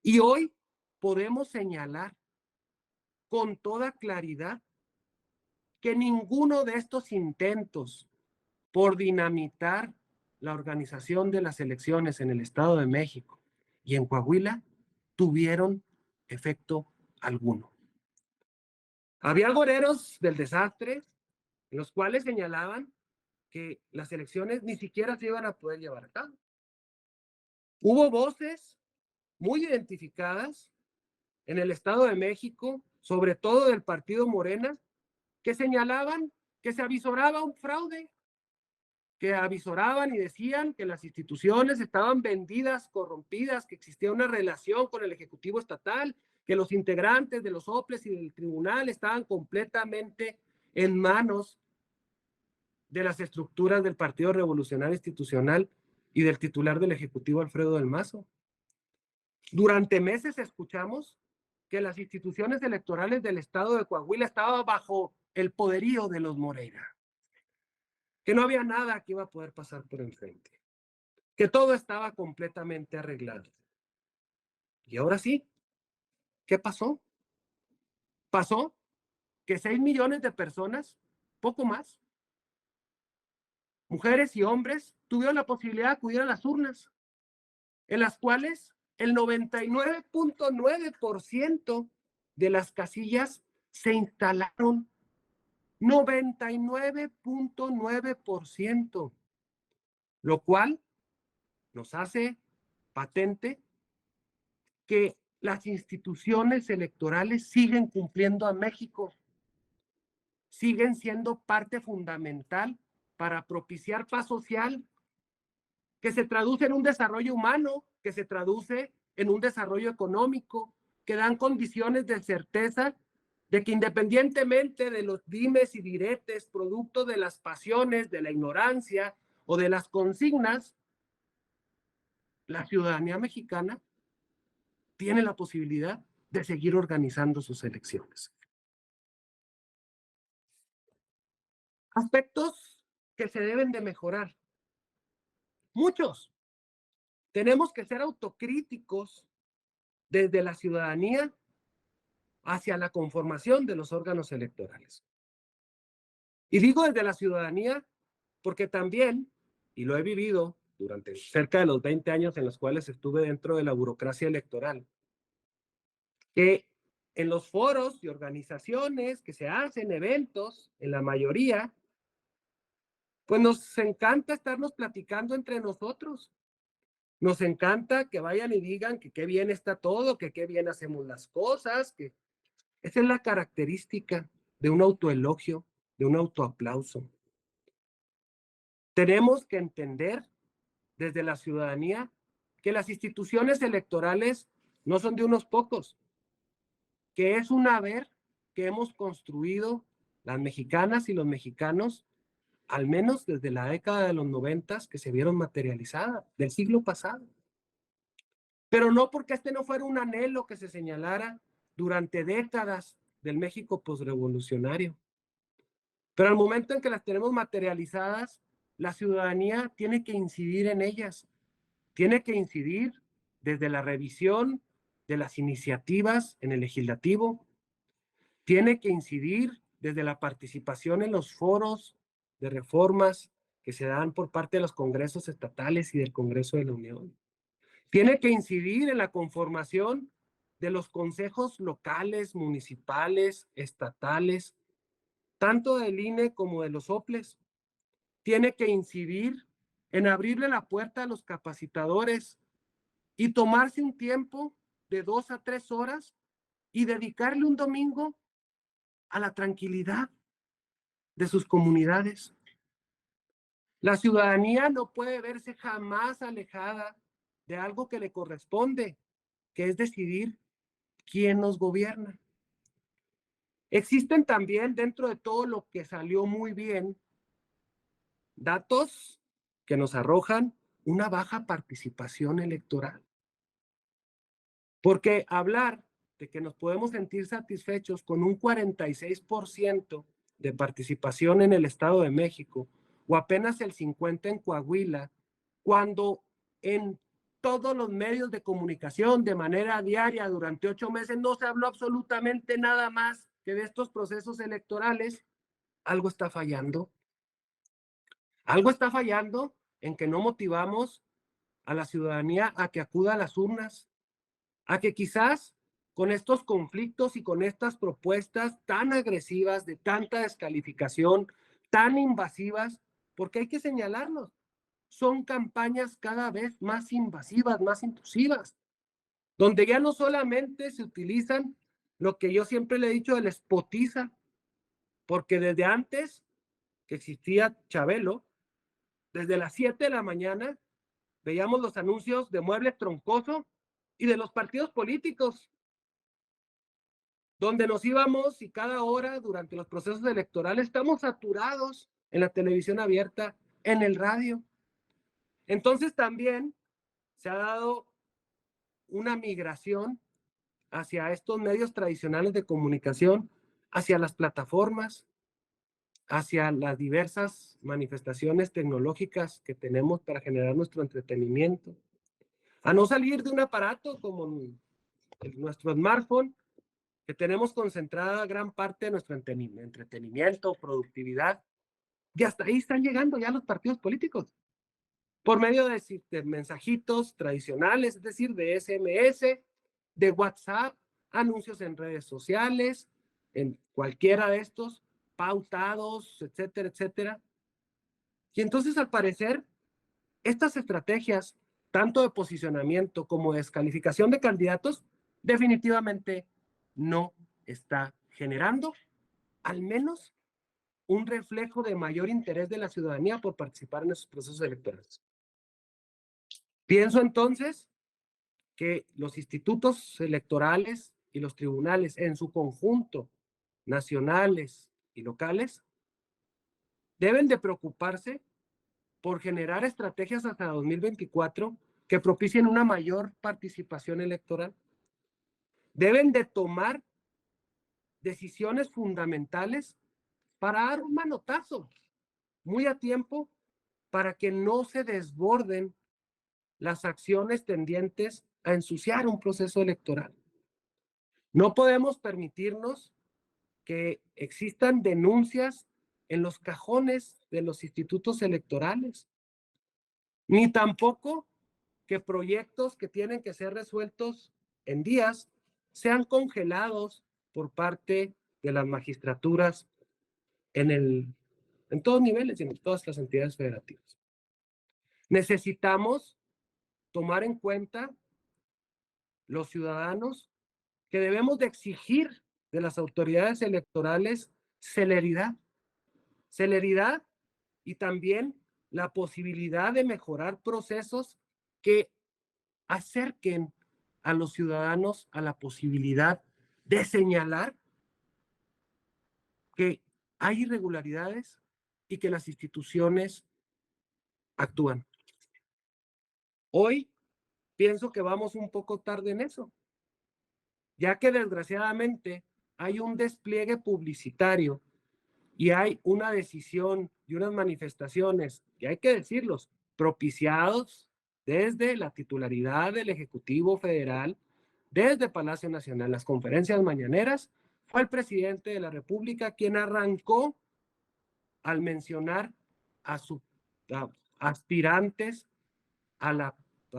Y hoy podemos señalar con toda claridad que ninguno de estos intentos por dinamitar la organización de las elecciones en el Estado de México y en Coahuila tuvieron efecto alguno. Había agoreros del desastre en los cuales señalaban que las elecciones ni siquiera se iban a poder llevar a cabo. Hubo voces muy identificadas en el Estado de México, sobre todo del partido Morena, que señalaban que se avisoraba un fraude, que avisoraban y decían que las instituciones estaban vendidas, corrompidas, que existía una relación con el Ejecutivo Estatal, que los integrantes de los OPLES y del tribunal estaban completamente en manos de las estructuras del Partido Revolucionario Institucional y del titular del Ejecutivo, Alfredo del Mazo. Durante meses escuchamos que las instituciones electorales del Estado de Coahuila estaban bajo el poderío de los Moreira, que no había nada que iba a poder pasar por enfrente, que todo estaba completamente arreglado. Y ahora sí, ¿qué pasó? Pasó que 6 millones de personas, poco más, mujeres y hombres, tuvieron la posibilidad de acudir a las urnas, en las cuales el 99.9% de las casillas se instalaron. 99.9%, lo cual nos hace patente que las instituciones electorales siguen cumpliendo a México, siguen siendo parte fundamental para propiciar paz social, que se traduce en un desarrollo humano, que se traduce en un desarrollo económico, que dan condiciones de certeza de que independientemente de los dimes y diretes, producto de las pasiones, de la ignorancia o de las consignas, la ciudadanía mexicana tiene la posibilidad de seguir organizando sus elecciones. Aspectos que se deben de mejorar. Muchos. Tenemos que ser autocríticos desde la ciudadanía hacia la conformación de los órganos electorales. Y digo desde la ciudadanía porque también, y lo he vivido durante cerca de los 20 años en los cuales estuve dentro de la burocracia electoral, que en los foros y organizaciones que se hacen, eventos, en la mayoría, pues nos encanta estarnos platicando entre nosotros. Nos encanta que vayan y digan que qué bien está todo, que qué bien hacemos las cosas, que esa es la característica de un autoelogio, de un autoaplauso. Tenemos que entender desde la ciudadanía que las instituciones electorales no son de unos pocos, que es un haber que hemos construido las mexicanas y los mexicanos, al menos desde la década de los 90 que se vieron materializadas, del siglo pasado. Pero no porque este no fuera un anhelo que se señalara durante décadas del México posrevolucionario. Pero al momento en que las tenemos materializadas, la ciudadanía tiene que incidir en ellas, tiene que incidir desde la revisión de las iniciativas en el legislativo, tiene que incidir desde la participación en los foros de reformas que se dan por parte de los congresos estatales y del Congreso de la Unión. Tiene que incidir en la conformación de los consejos locales, municipales, estatales, tanto del INE como de los OPLES. Tiene que incidir en abrirle la puerta a los capacitadores y tomarse un tiempo de 2 a 3 horas y dedicarle un domingo a la tranquilidad de sus comunidades. La ciudadanía no puede verse jamás alejada de algo que le corresponde, que es decidir quién nos gobierna. Existen también, dentro de todo lo que salió muy bien, datos que nos arrojan una baja participación electoral. Porque hablar de que nos podemos sentir satisfechos con un 46% de participación en el Estado de México o apenas el 50% en Coahuila, cuando en todos los medios de comunicación de manera diaria durante 8 meses no se habló absolutamente nada más que de estos procesos electorales, algo está fallando. Algo está fallando en que no motivamos a la ciudadanía a que acuda a las urnas, a que quizás con estos conflictos y con estas propuestas tan agresivas, de tanta descalificación, tan invasivas, porque hay que señalarlos, son campañas cada vez más invasivas, más intrusivas, donde ya no solamente se utilizan lo que yo siempre le he dicho, el spotiza, porque desde antes que existía Chabelo, desde las 7 de la mañana, veíamos los anuncios de Muebles Troncoso y de los partidos políticos, donde nos íbamos y cada hora durante los procesos electorales estamos saturados en la televisión abierta, en el radio. Entonces también se ha dado una migración hacia estos medios tradicionales de comunicación, hacia las plataformas, hacia las diversas manifestaciones tecnológicas que tenemos para generar nuestro entretenimiento, a no salir de un aparato como nuestro smartphone, que tenemos concentrada gran parte de nuestro entretenimiento, productividad, y hasta ahí están llegando ya los partidos políticos, por medio de mensajitos tradicionales, es decir, de SMS, de WhatsApp, anuncios en redes sociales, en cualquiera de estos, pautados, etcétera, etcétera. Y entonces, al parecer, estas estrategias, tanto de posicionamiento como de descalificación de candidatos, definitivamente no está generando, al menos, un reflejo de mayor interés de la ciudadanía por participar en esos procesos electorales. Pienso entonces que los institutos electorales y los tribunales en su conjunto, nacionales y locales, deben de preocuparse por generar estrategias hasta 2024 que propicien una mayor participación electoral. Deben de tomar decisiones fundamentales para dar un manotazo muy a tiempo para que no se desborden las acciones tendientes a ensuciar un proceso electoral. No podemos permitirnos que existan denuncias en los cajones de los institutos electorales, ni tampoco que proyectos que tienen que ser resueltos en días sean congelados por parte de las magistraturas en todos niveles y en todas las entidades federativas. Necesitamos tomar en cuenta los ciudadanos que debemos de exigir de las autoridades electorales celeridad y también la posibilidad de mejorar procesos que acerquen a los ciudadanos a la posibilidad de señalar que hay irregularidades y que las instituciones actúan. Hoy pienso que vamos un poco tarde en eso, ya que desgraciadamente hay un despliegue publicitario y hay una decisión y unas manifestaciones, y hay que decirlos, propiciados desde la titularidad del Ejecutivo Federal, desde Palacio Nacional, las conferencias mañaneras. Fue el presidente de la República quien arrancó al mencionar a su aspirantes a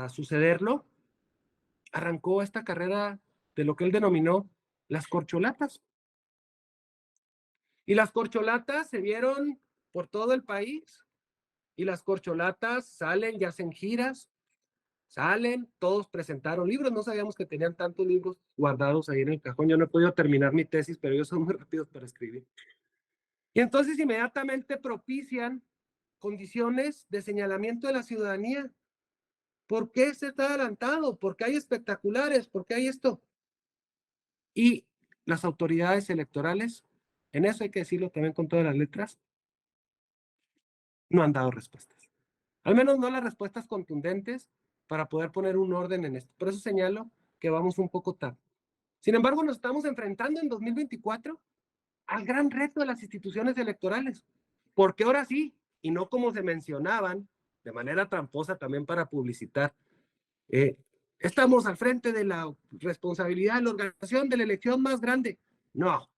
sucederlo, arrancó esta carrera de lo que él denominó las corcholatas. Y las corcholatas se vieron por todo el país. Y las corcholatas salen y hacen giras, salen, todos presentaron libros. No sabíamos que tenían tantos libros guardados ahí en el cajón. Yo no he podido terminar mi tesis, pero ellos son muy rápidos para escribir. Y entonces inmediatamente propician condiciones de señalamiento de la ciudadanía. ¿Por qué se está adelantado? ¿Por qué hay espectaculares? ¿Por qué hay esto? Y las autoridades electorales, en eso hay que decirlo también con todas las letras, no han dado respuestas. Al menos no las respuestas contundentes para poder poner un orden en esto. Por eso señalo que vamos un poco tarde. Sin embargo, nos estamos enfrentando en 2024 al gran reto de las instituciones electorales. Porque ahora sí, y no como se mencionaban, de manera tramposa también para publicitar, estamos al frente de la responsabilidad de la organización de la elección más grande. No,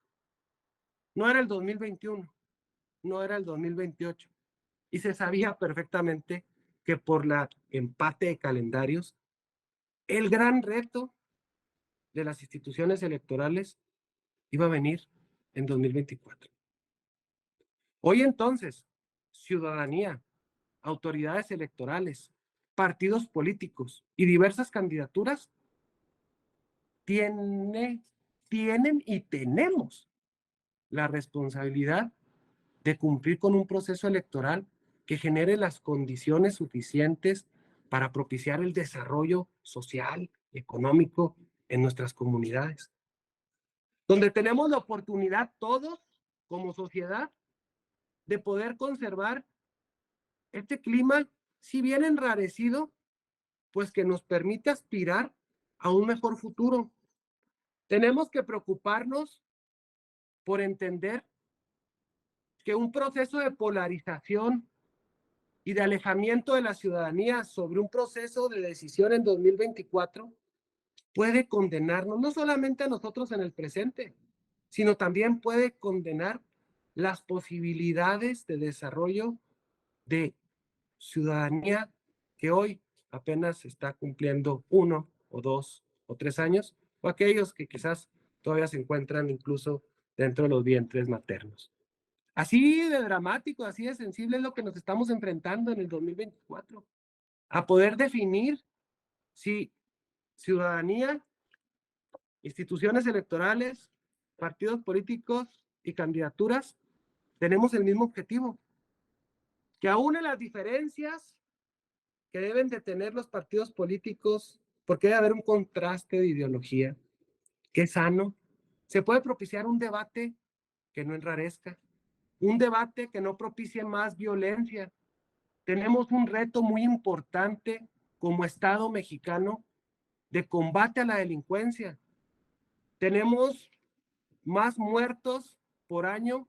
no era el 2021, no era el 2028. Y se sabía perfectamente que por la empate de calendarios, el gran reto de las instituciones electorales iba a venir en 2024. Hoy entonces, ciudadanía, autoridades electorales, partidos políticos y diversas candidaturas tienen y tenemos la responsabilidad de cumplir con un proceso electoral que genere las condiciones suficientes para propiciar el desarrollo social, económico en nuestras comunidades. Donde tenemos la oportunidad todos, como sociedad, de poder conservar este clima, si bien enrarecido, pues que nos permite aspirar a un mejor futuro. Tenemos que preocuparnos por entender que un proceso de polarización y de alejamiento de la ciudadanía sobre un proceso de decisión en 2024 puede condenarnos, no solamente a nosotros en el presente, sino también puede condenar las posibilidades de desarrollo de ciudadanía que hoy apenas está cumpliendo 1 o 2 o 3 años, o aquellos que quizás todavía se encuentran incluso dentro de los vientres maternos. Así de dramático, así de sensible es lo que nos estamos enfrentando en el 2024, a poder definir si ciudadanía, instituciones electorales, partidos políticos y candidaturas tenemos el mismo objetivo, que aún en las diferencias que deben de tener los partidos políticos, porque debe haber un contraste de ideología, que es sano, se puede propiciar un debate que no enrarezca, un debate que no propicie más violencia. Tenemos un reto muy importante como Estado mexicano de combate a la delincuencia. Tenemos más muertos por año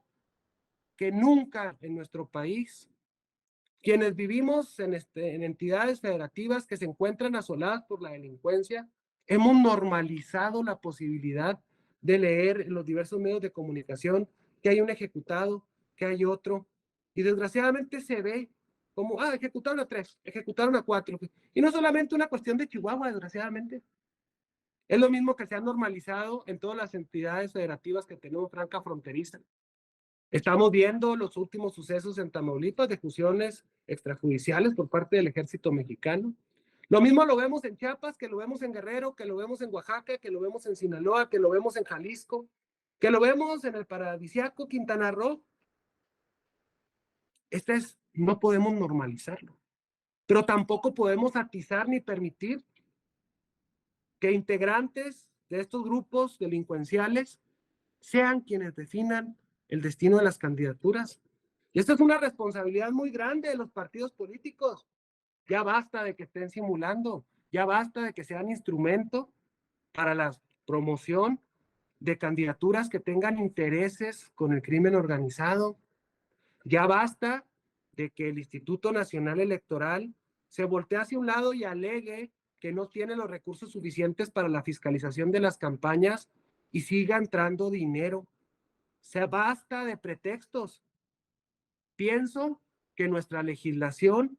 que nunca en nuestro país. Quienes vivimos en entidades federativas que se encuentran asoladas por la delincuencia, hemos normalizado la posibilidad de leer en los diversos medios de comunicación que hay un ejecutado, que hay otro, y desgraciadamente se ve como, ejecutaron a 3, ejecutaron a 4, y no solamente una cuestión de Chihuahua, desgraciadamente. Es lo mismo que se ha normalizado en todas las entidades federativas que tenemos franca fronteriza. Estamos viendo los últimos sucesos en Tamaulipas de fusiones extrajudiciales por parte del ejército mexicano. Lo mismo lo vemos en Chiapas, que lo vemos en Guerrero, que lo vemos en Oaxaca, que lo vemos en Sinaloa, que lo vemos en Jalisco, que lo vemos en el paradisíaco Quintana Roo. No podemos normalizarlo, pero tampoco podemos atizar ni permitir que integrantes de estos grupos delincuenciales sean quienes definan el destino de las candidaturas. Y esto es una responsabilidad muy grande de los partidos políticos. Ya basta de que estén simulando, ya basta de que sean instrumento para la promoción de candidaturas que tengan intereses con el crimen organizado. Ya basta de que el Instituto Nacional Electoral se voltee hacia un lado y alegue que no tiene los recursos suficientes para la fiscalización de las campañas y siga entrando dinero. Se basta de pretextos. Pienso que nuestra legislación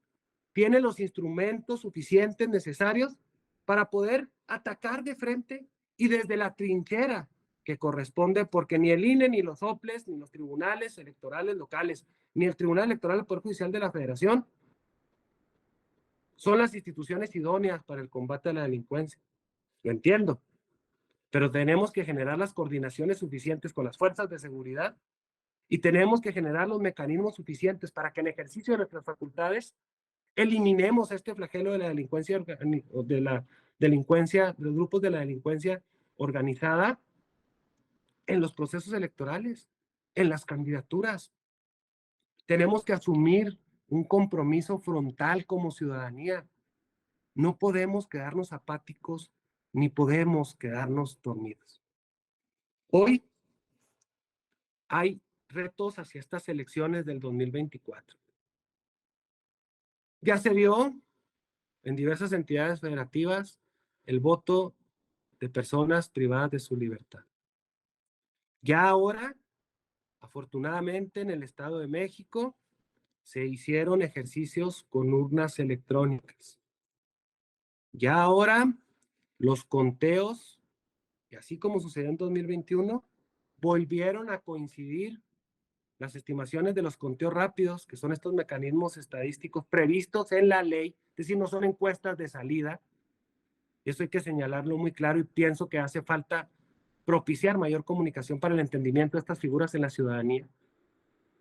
tiene los instrumentos suficientes necesarios para poder atacar de frente y desde la trinchera que corresponde, porque ni el INE, ni los OPLES, ni los tribunales electorales locales, ni el Tribunal Electoral del Poder Judicial de la Federación son las instituciones idóneas para el combate a la delincuencia. Lo entiendo, pero tenemos que generar las coordinaciones suficientes con las fuerzas de seguridad y tenemos que generar los mecanismos suficientes para que en ejercicio de nuestras facultades eliminemos este flagelo de la delincuencia, de los grupos de la delincuencia organizada en los procesos electorales, en las candidaturas. Tenemos que asumir un compromiso frontal como ciudadanía. No podemos quedarnos apáticos ni podemos quedarnos dormidos. Hoy hay retos hacia estas elecciones del 2024. Ya se dio en diversas entidades federativas el voto de personas privadas de su libertad. Ya ahora, afortunadamente, en el Estado de México se hicieron ejercicios con urnas electrónicas. Ya ahora los conteos, y así como sucedió en 2021, volvieron a coincidir las estimaciones de los conteos rápidos, que son estos mecanismos estadísticos previstos en la ley, es decir, no son encuestas de salida. Eso hay que señalarlo muy claro y pienso que hace falta propiciar mayor comunicación para el entendimiento de estas figuras en la ciudadanía.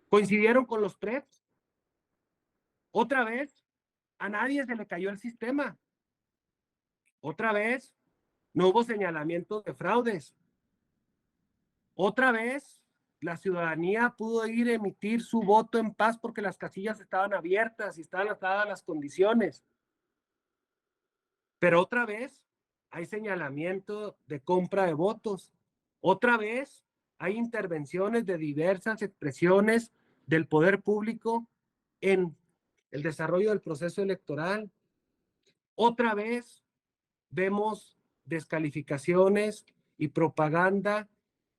Coincidieron con los PREPs. Otra vez, a nadie se le cayó el sistema. Otra vez, no hubo señalamientos de fraudes. Otra vez, la ciudadanía pudo ir a emitir su voto en paz porque las casillas estaban abiertas y estaban dadas las condiciones. Pero otra vez, hay señalamiento de compra de votos. Otra vez, hay intervenciones de diversas expresiones del poder público en el desarrollo del proceso electoral. Otra vez, vemos descalificaciones y propaganda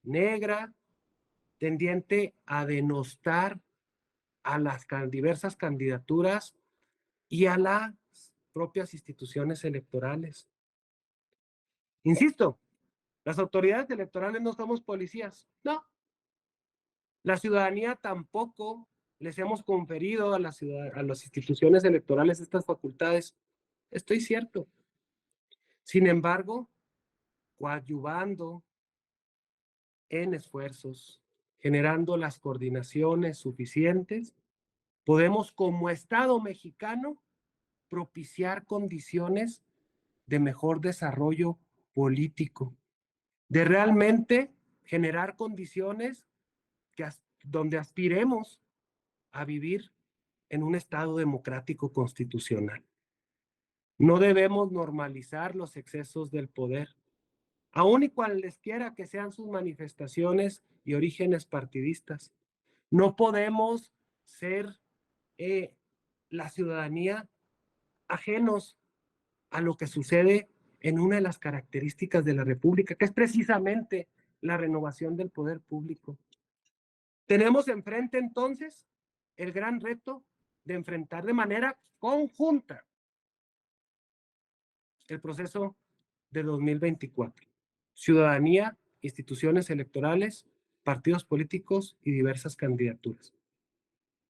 negra tendiente a denostar a las diversas candidaturas y a las propias instituciones electorales. Insisto, las autoridades electorales no somos policías, no. La ciudadanía tampoco les hemos conferido a las instituciones electorales estas facultades. Estoy cierto. Sin embargo, coadyuvando en esfuerzos, generando las coordinaciones suficientes, podemos como Estado mexicano propiciar condiciones de mejor desarrollo político, de realmente generar condiciones donde aspiremos a vivir en un Estado democrático constitucional. No debemos normalizar los excesos del poder, aun y cualesquiera que sean sus manifestaciones y orígenes partidistas. No podemos ser la ciudadanía ajenos a lo que sucede en una de las características de la República, que es precisamente la renovación del poder público. Tenemos enfrente entonces el gran reto de enfrentar de manera conjunta el proceso de 2024. Ciudadanía, instituciones electorales, partidos políticos y diversas candidaturas.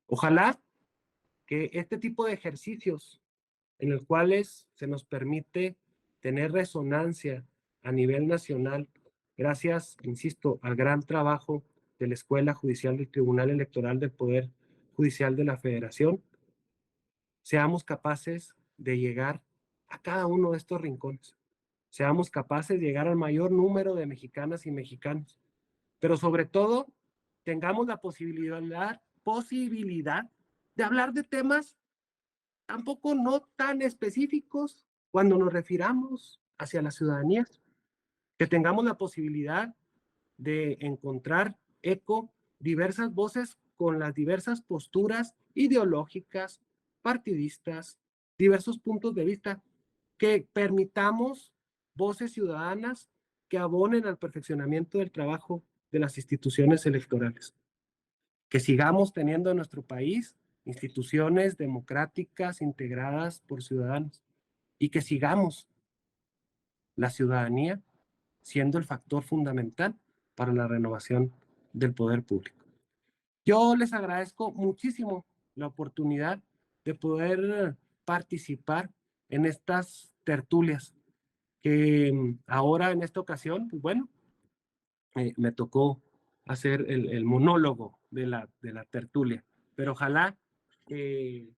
Ojalá que este tipo de ejercicios en los cuales se nos permite tener resonancia a nivel nacional, gracias, insisto, al gran trabajo de la Escuela Judicial del Tribunal Electoral del Poder Judicial de la Federación, seamos capaces de llegar a cada uno de estos rincones, seamos capaces de llegar al mayor número de mexicanas y mexicanos, pero sobre todo tengamos la posibilidad de hablar de temas tampoco no tan específicos cuando nos refiramos hacia la ciudadanía, que tengamos la posibilidad de encontrar eco diversas voces con las diversas posturas ideológicas, partidistas, diversos puntos de vista, que permitamos voces ciudadanas que abonen al perfeccionamiento del trabajo de las instituciones electorales. Que sigamos teniendo en nuestro país instituciones democráticas integradas por ciudadanos y que sigamos la ciudadanía siendo el factor fundamental para la renovación del poder público. Yo les agradezco muchísimo la oportunidad de poder participar en estas tertulias que ahora en esta ocasión, pues bueno, me tocó hacer el monólogo de la tertulia, pero ojalá que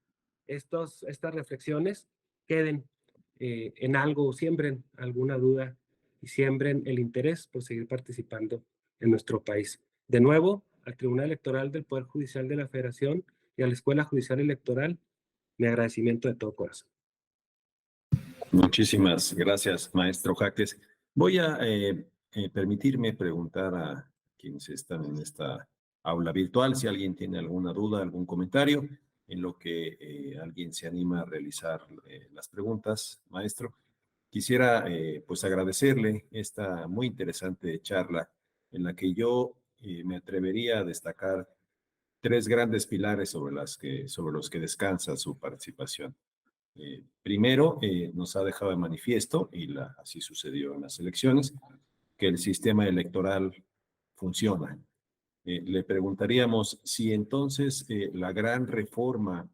estas reflexiones queden en algo, siembren alguna duda y siembren el interés por seguir participando en nuestro país. De nuevo, al Tribunal Electoral del Poder Judicial de la Federación y a la Escuela Judicial Electoral, mi agradecimiento de todo corazón. Muchísimas gracias, maestro Jaques. Voy a permitirme preguntar a quienes están en esta aula virtual si alguien tiene alguna duda, algún comentario, en lo que alguien se anima a realizar las preguntas, maestro. Quisiera pues agradecerle esta muy interesante charla en la que yo me atrevería a destacar tres grandes pilares sobre los que descansa su participación. Primero, nos ha dejado de manifiesto, y así sucedió en las elecciones, que el sistema electoral funciona. Le preguntaríamos si entonces la gran reforma,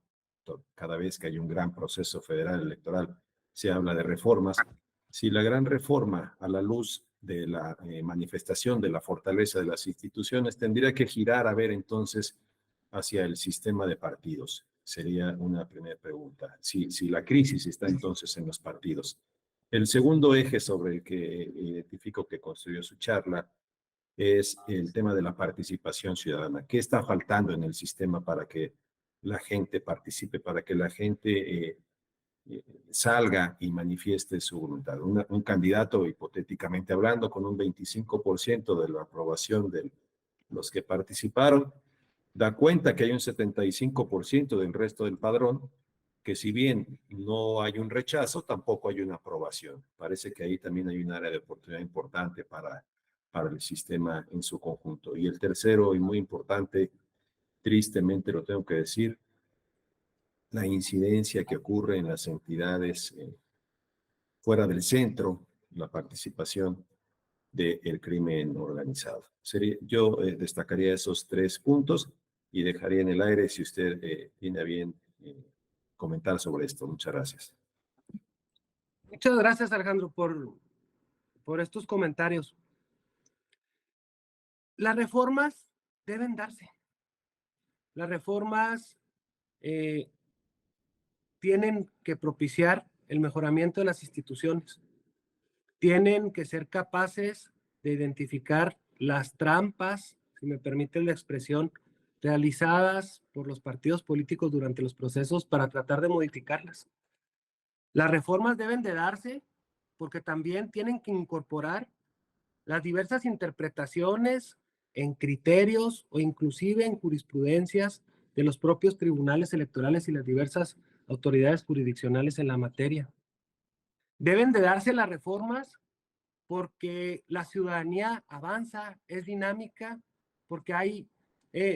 cada vez que hay un gran proceso federal electoral, se habla de reformas, si la gran reforma a la luz de la manifestación de la fortaleza de las instituciones tendría que girar a ver entonces hacia el sistema de partidos. Sería una primera pregunta. Si la crisis está entonces en los partidos. El segundo eje sobre el que identifico que construyó su charla es el tema de la participación ciudadana. ¿Qué está faltando en el sistema para que la gente participe, para que la gente salga y manifieste su voluntad? Un candidato, hipotéticamente hablando, con un 25% de la aprobación de los que participaron, da cuenta que hay un 75% del resto del padrón, que si bien no hay un rechazo, tampoco hay una aprobación. Parece que ahí también hay un área de oportunidad importante para el sistema en su conjunto. Y el tercero, y muy importante, tristemente lo tengo que decir, la incidencia que ocurre en las entidades fuera del centro, la participación del crimen organizado. Yo destacaría esos tres puntos y dejaría en el aire si usted tiene a bien comentar sobre esto. Muchas gracias. Muchas gracias, Alejandro, por estos comentarios. Las reformas deben darse. Las reformas tienen que propiciar el mejoramiento de las instituciones. Tienen que ser capaces de identificar las trampas, si me permiten la expresión, realizadas por los partidos políticos durante los procesos para tratar de modificarlas. Las reformas deben de darse porque también tienen que incorporar las diversas interpretaciones en criterios o inclusive en jurisprudencias de los propios tribunales electorales y las diversas autoridades jurisdiccionales en la materia. Deben de darse las reformas porque la ciudadanía avanza, es dinámica, porque hay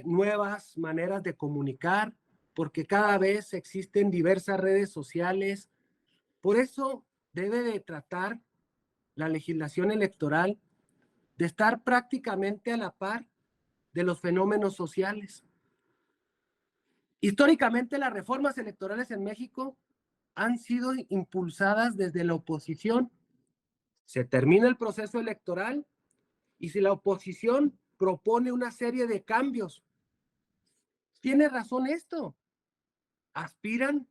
nuevas maneras de comunicar, porque cada vez existen diversas redes sociales. Por eso debe de tratar la legislación electoral de estar prácticamente a la par de los fenómenos sociales. Históricamente, las reformas electorales en México han sido impulsadas desde la oposición. Se termina el proceso electoral y si la oposición propone una serie de cambios, tiene razón esto, aspiran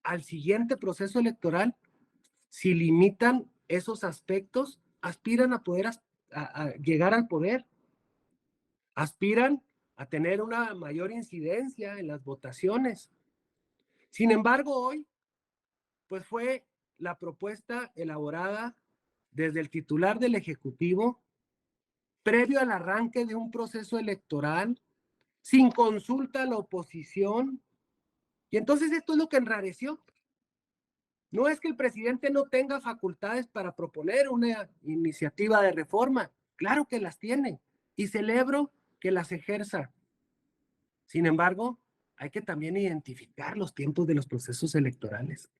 al siguiente proceso electoral. Si limitan esos aspectos, aspiran a poder a llegar al poder, aspiran a tener una mayor incidencia en las votaciones. Sin embargo, hoy, pues fue la propuesta elaborada desde el titular del Ejecutivo, previo al arranque de un proceso electoral, sin consulta a la oposición. Y entonces esto es lo que enrareció. No es que el presidente no tenga facultades para proponer una iniciativa de reforma. Claro que las tiene y celebro que las ejerza. Sin embargo, hay que también identificar los tiempos de los procesos electorales.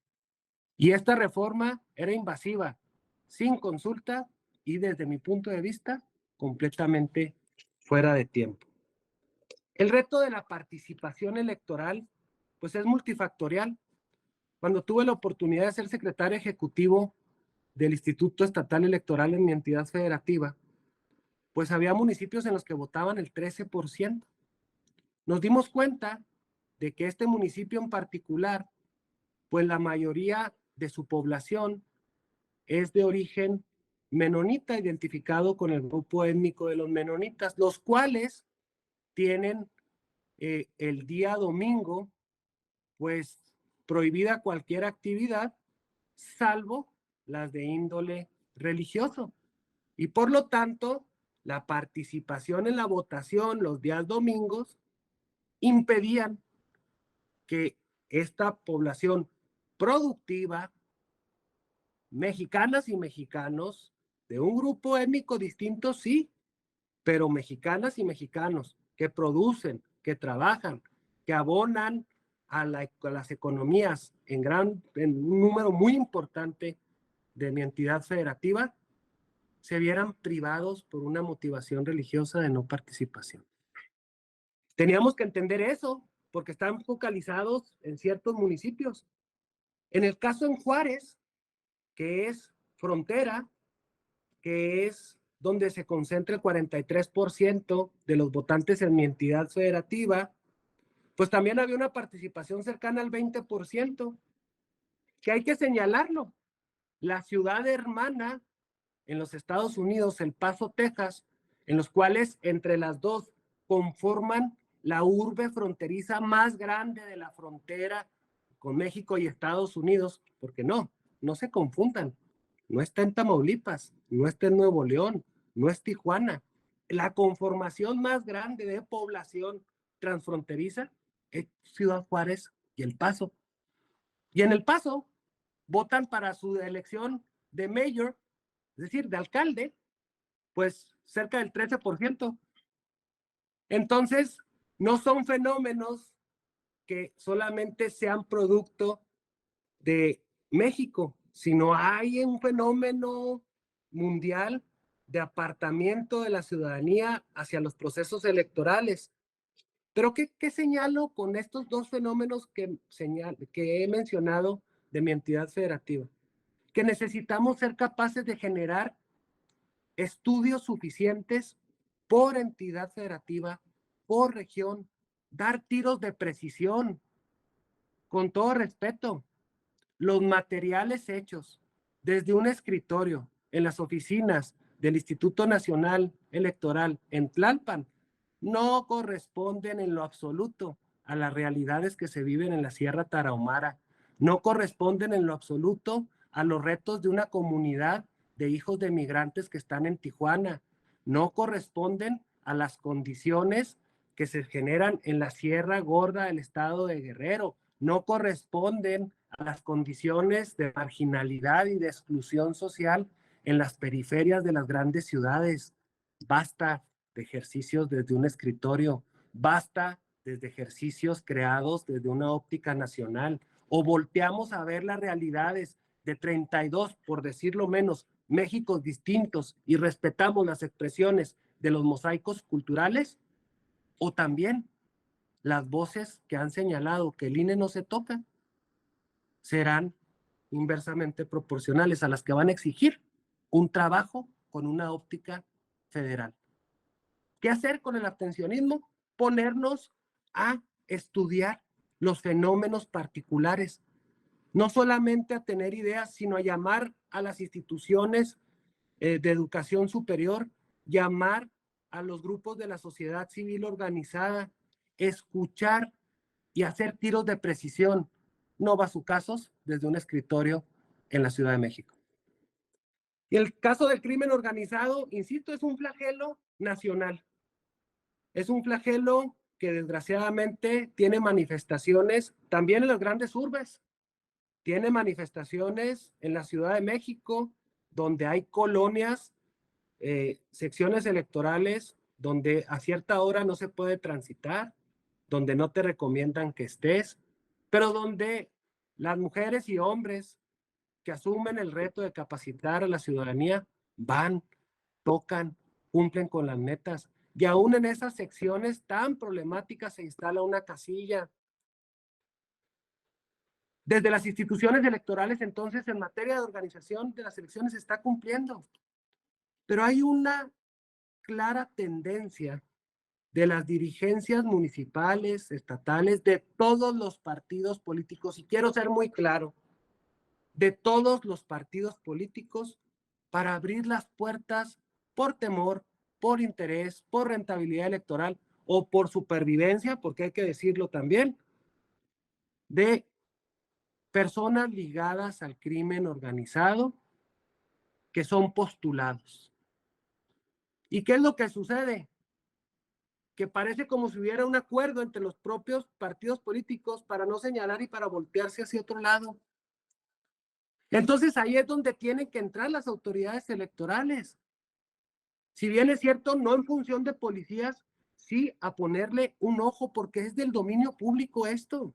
Y esta reforma era invasiva, sin consulta y desde mi punto de vista, completamente fuera de tiempo. El reto de la participación electoral, pues es multifactorial. Cuando tuve la oportunidad de ser secretario ejecutivo del Instituto Estatal Electoral en mi entidad federativa, pues había municipios en los que votaban el 13%. Nos dimos cuenta de que este municipio en particular, pues la mayoría de su población es de origen menonita, identificado con el grupo étnico de los menonitas, los cuales tienen el día domingo, pues prohibida cualquier actividad, salvo las de índole religioso. Y por lo tanto, la participación en la votación los días domingos impedían que esta población productiva, mexicanas y mexicanos, de un grupo étnico distinto, sí, pero mexicanas y mexicanos que producen, que trabajan, que abonan a las economías en un número muy importante de mi entidad federativa, se vieran privados por una motivación religiosa de no participación. Teníamos que entender eso, porque están focalizados en ciertos municipios. En el caso en Juárez, que es frontera, que es donde se concentra el 43% de los votantes en mi entidad federativa, pues también había una participación cercana al 20%, que hay que señalarlo. La ciudad hermana en los Estados Unidos, El Paso, Texas, en los cuales entre las dos conforman la urbe fronteriza más grande de la frontera con México y Estados Unidos, porque no se confundan, no está en Tamaulipas, no está en Nuevo León, no es Tijuana. La conformación más grande de población transfronteriza es Ciudad Juárez y El Paso. Y en El Paso votan para su elección de mayor, es decir, de alcalde, pues cerca del 13%. Entonces, no son fenómenos que solamente sean producto de México, sino hay un fenómeno mundial de apartamiento de la ciudadanía hacia los procesos electorales. Pero ¿qué señalo con estos dos fenómenos que he mencionado de mi entidad federativa? Que necesitamos ser capaces de generar estudios suficientes por entidad federativa, por región, dar tiros de precisión, con todo respeto. Los materiales hechos desde un escritorio en las oficinas del Instituto Nacional Electoral en Tlalpan no corresponden en lo absoluto a las realidades que se viven en la Sierra Tarahumara, no corresponden en lo absoluto a los retos de una comunidad de hijos de migrantes que están en Tijuana, no corresponden a las condiciones que se generan en la Sierra Gorda del estado de Guerrero, no corresponden a las condiciones de marginalidad y de exclusión social en las periferias de las grandes ciudades. Basta de ejercicios desde un escritorio, basta desde ejercicios creados desde una óptica nacional, o volteamos a ver las realidades de 32, por decirlo menos, Méxicos distintos y respetamos las expresiones de los mosaicos culturales, o también las voces que han señalado que el INE no se toca serán inversamente proporcionales a las que van a exigir un trabajo con una óptica federal. ¿Qué hacer con el abstencionismo? Ponernos a estudiar los fenómenos particulares, no solamente a tener ideas, sino a llamar a las instituciones de educación superior, llamar a los grupos de la sociedad civil organizada, escuchar y hacer tiros de precisión, no bazucazos desde un escritorio en la Ciudad de México. Y el caso del crimen organizado, insisto, es un flagelo nacional. Es un flagelo que desgraciadamente tiene manifestaciones también en las grandes urbes. Tiene manifestaciones en la Ciudad de México, donde hay colonias, secciones electorales, donde a cierta hora no se puede transitar, donde no te recomiendan que estés, pero donde las mujeres y hombres que asumen el reto de capacitar a la ciudadanía van, tocan, cumplen con las metas. Y aún en esas secciones tan problemáticas se instala una casilla. Desde las instituciones electorales, entonces, en materia de organización de las elecciones se está cumpliendo. Pero hay una clara tendencia de las dirigencias municipales, estatales, de todos los partidos políticos, y quiero ser muy claro, de todos los partidos políticos, para abrir las puertas por temor, por interés, por rentabilidad electoral o por supervivencia, porque hay que decirlo también, de personas ligadas al crimen organizado que son postulados. ¿Y qué es lo que sucede? Que parece como si hubiera un acuerdo entre los propios partidos políticos para no señalar y para voltearse hacia otro lado. Entonces ahí es donde tienen que entrar las autoridades electorales. Si bien es cierto, no en función de policías, sí a ponerle un ojo porque es del dominio público esto.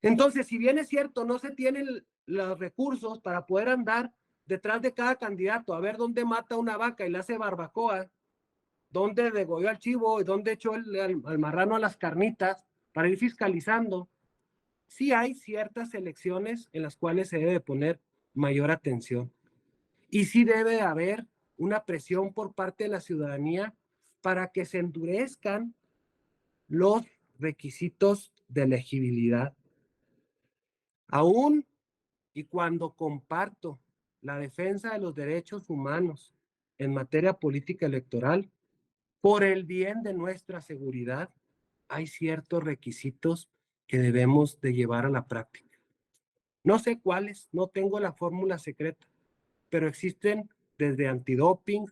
Entonces, si bien es cierto, no se tienen los recursos para poder andar detrás de cada candidato a ver dónde mata una vaca y le hace barbacoa, dónde degolló al chivo y dónde echó al marrano a las carnitas para ir fiscalizando, sí hay ciertas elecciones en las cuales se debe poner mayor atención. Y sí debe haber una presión por parte de la ciudadanía para que se endurezcan los requisitos de elegibilidad. Aún y cuando comparto la defensa de los derechos humanos en materia política electoral, por el bien de nuestra seguridad, hay ciertos requisitos que debemos de llevar a la práctica. No sé cuáles, no tengo la fórmula secreta, pero existen desde antidoping,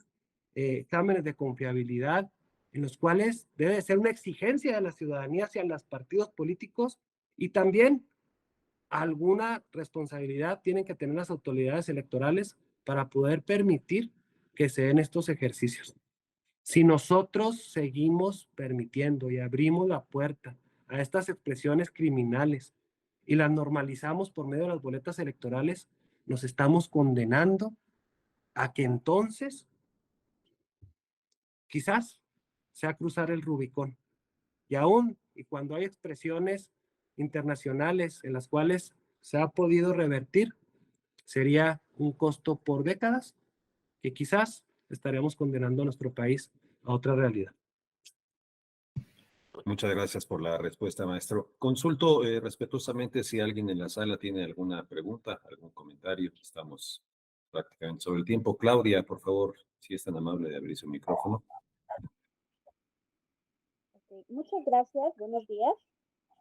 exámenes de confiabilidad, en los cuales debe ser una exigencia de la ciudadanía hacia los partidos políticos y también alguna responsabilidad tienen que tener las autoridades electorales para poder permitir que se den estos ejercicios. Si nosotros seguimos permitiendo y abrimos la puerta a estas expresiones criminales y las normalizamos por medio de las boletas electorales, nos estamos condenando a que entonces quizás sea cruzar el Rubicón. Y aún, y cuando hay expresiones internacionales en las cuales se ha podido revertir, sería un costo por décadas que quizás estaríamos condenando a nuestro país a otra realidad. Muchas gracias por la respuesta, maestro. Consulto respetuosamente si alguien en la sala tiene alguna pregunta, algún comentario. Estamos prácticamente sobre el tiempo. Claudia, por favor, si es tan amable de abrir su micrófono. Okay. Muchas gracias, buenos días.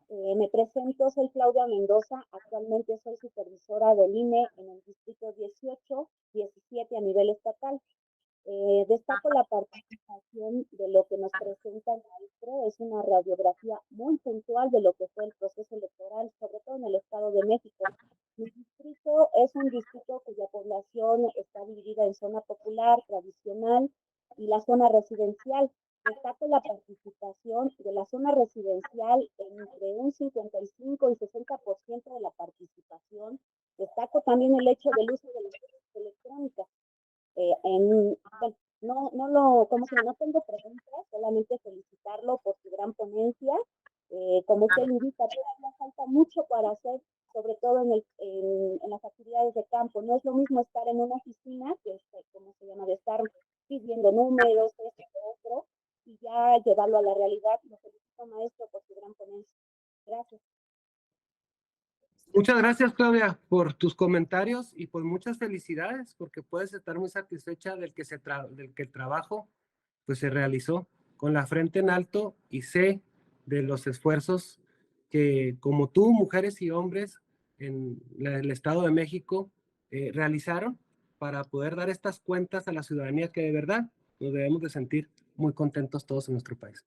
Me presento, soy Claudia Mendoza, actualmente soy supervisora del INE en el distrito 18, 17 a nivel estatal. Destaco la participación de lo que nos presenta el maestro, es una radiografía muy puntual de lo que fue el proceso electoral, sobre todo en el Estado de México. Mi distrito es un distrito cuya población está dividida en zona popular, tradicional y la zona residencial. Destaco la participación de la zona residencial entre un 55 y 60% de la participación. Destaco también el hecho del uso de las redes electrónicas. Bueno, no tengo preguntas, solamente felicitarlo por su gran ponencia. Como usted indica, todavía falta mucho para hacer, sobre todo en las actividades de campo. No es lo mismo estar en una oficina, que es, ¿cómo se llama?, de estar pidiendo números, esto, otro, y ya llevarlo a la realidad. Lo felicito, maestro, por su gran ponencia. Gracias. Muchas gracias, Claudia, por tus comentarios y pues muchas felicidades porque puedes estar muy satisfecha del que el trabajo pues se realizó con la frente en alto y sé de los esfuerzos que como tú, mujeres y hombres en el Estado de México realizaron para poder dar estas cuentas a la ciudadanía que de verdad nos debemos de sentir muy contentos todos en nuestro país.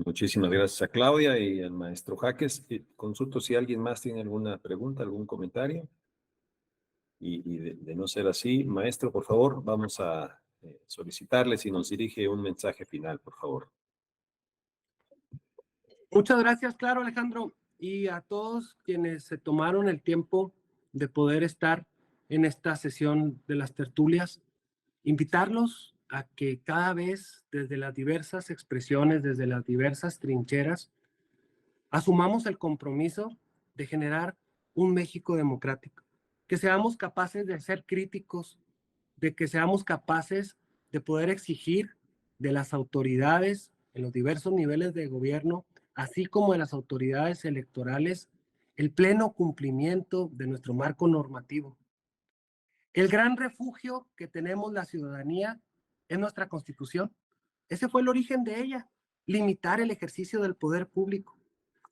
Muchísimas gracias a Claudia y al maestro Jaques. Consulto si alguien más tiene alguna pregunta, algún comentario. Y de no ser así, maestro, por favor, vamos a solicitarle si nos dirige un mensaje final, por favor. Muchas gracias, claro, Alejandro, y a todos quienes se tomaron el tiempo de poder estar en esta sesión de las tertulias, invitarlos a que cada vez desde las diversas expresiones, desde las diversas trincheras, asumamos el compromiso de generar un México democrático, que seamos capaces de ser críticos, de que seamos capaces de poder exigir de las autoridades en los diversos niveles de gobierno, así como de las autoridades electorales, el pleno cumplimiento de nuestro marco normativo. El gran refugio que tenemos la ciudadanía es nuestra Constitución. Ese fue el origen de ella, limitar el ejercicio del poder público,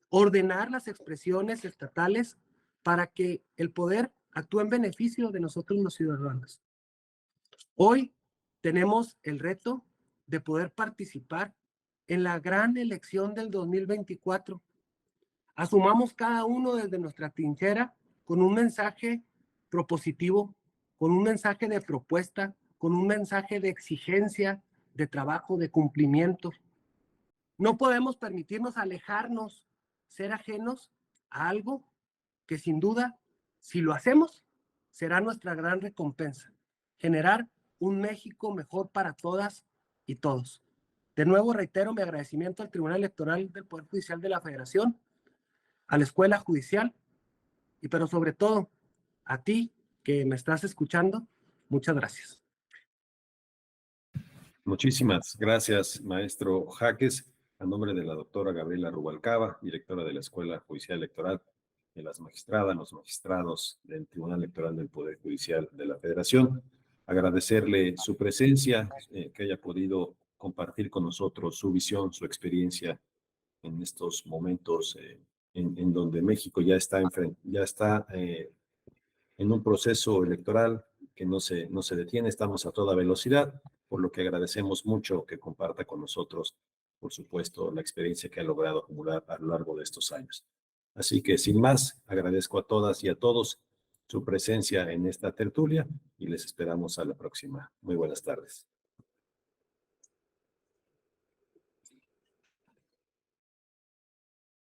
ordenar las expresiones estatales para que el poder actúe en beneficio de nosotros los ciudadanos. Hoy tenemos el reto de poder participar en la gran elección del 2024. Asumamos cada uno desde nuestra trinchera con un mensaje propositivo, con un mensaje de propuesta, con un mensaje de exigencia, de trabajo, de cumplimiento. No podemos permitirnos alejarnos, ser ajenos a algo que sin duda, si lo hacemos, será nuestra gran recompensa. Generar un México mejor para todas y todos. De nuevo reitero mi agradecimiento al Tribunal Electoral del Poder Judicial de la Federación, a la Escuela Judicial, pero sobre todo a ti que me estás escuchando. Muchas gracias. Muchísimas gracias, maestro Jaques. A nombre de la doctora Gabriela Rubalcaba, directora de la Escuela Judicial Electoral, de las magistradas, los magistrados del Tribunal Electoral del Poder Judicial de la Federación, agradecerle su presencia, que haya podido compartir con nosotros su visión, su experiencia en estos momentos en donde México ya está en un proceso electoral que no se detiene, estamos a toda velocidad, por lo que agradecemos mucho que comparta con nosotros, por supuesto, la experiencia que ha logrado acumular a lo largo de estos años. Así que, sin más, agradezco a todas y a todos su presencia en esta tertulia y les esperamos a la próxima. Muy buenas tardes.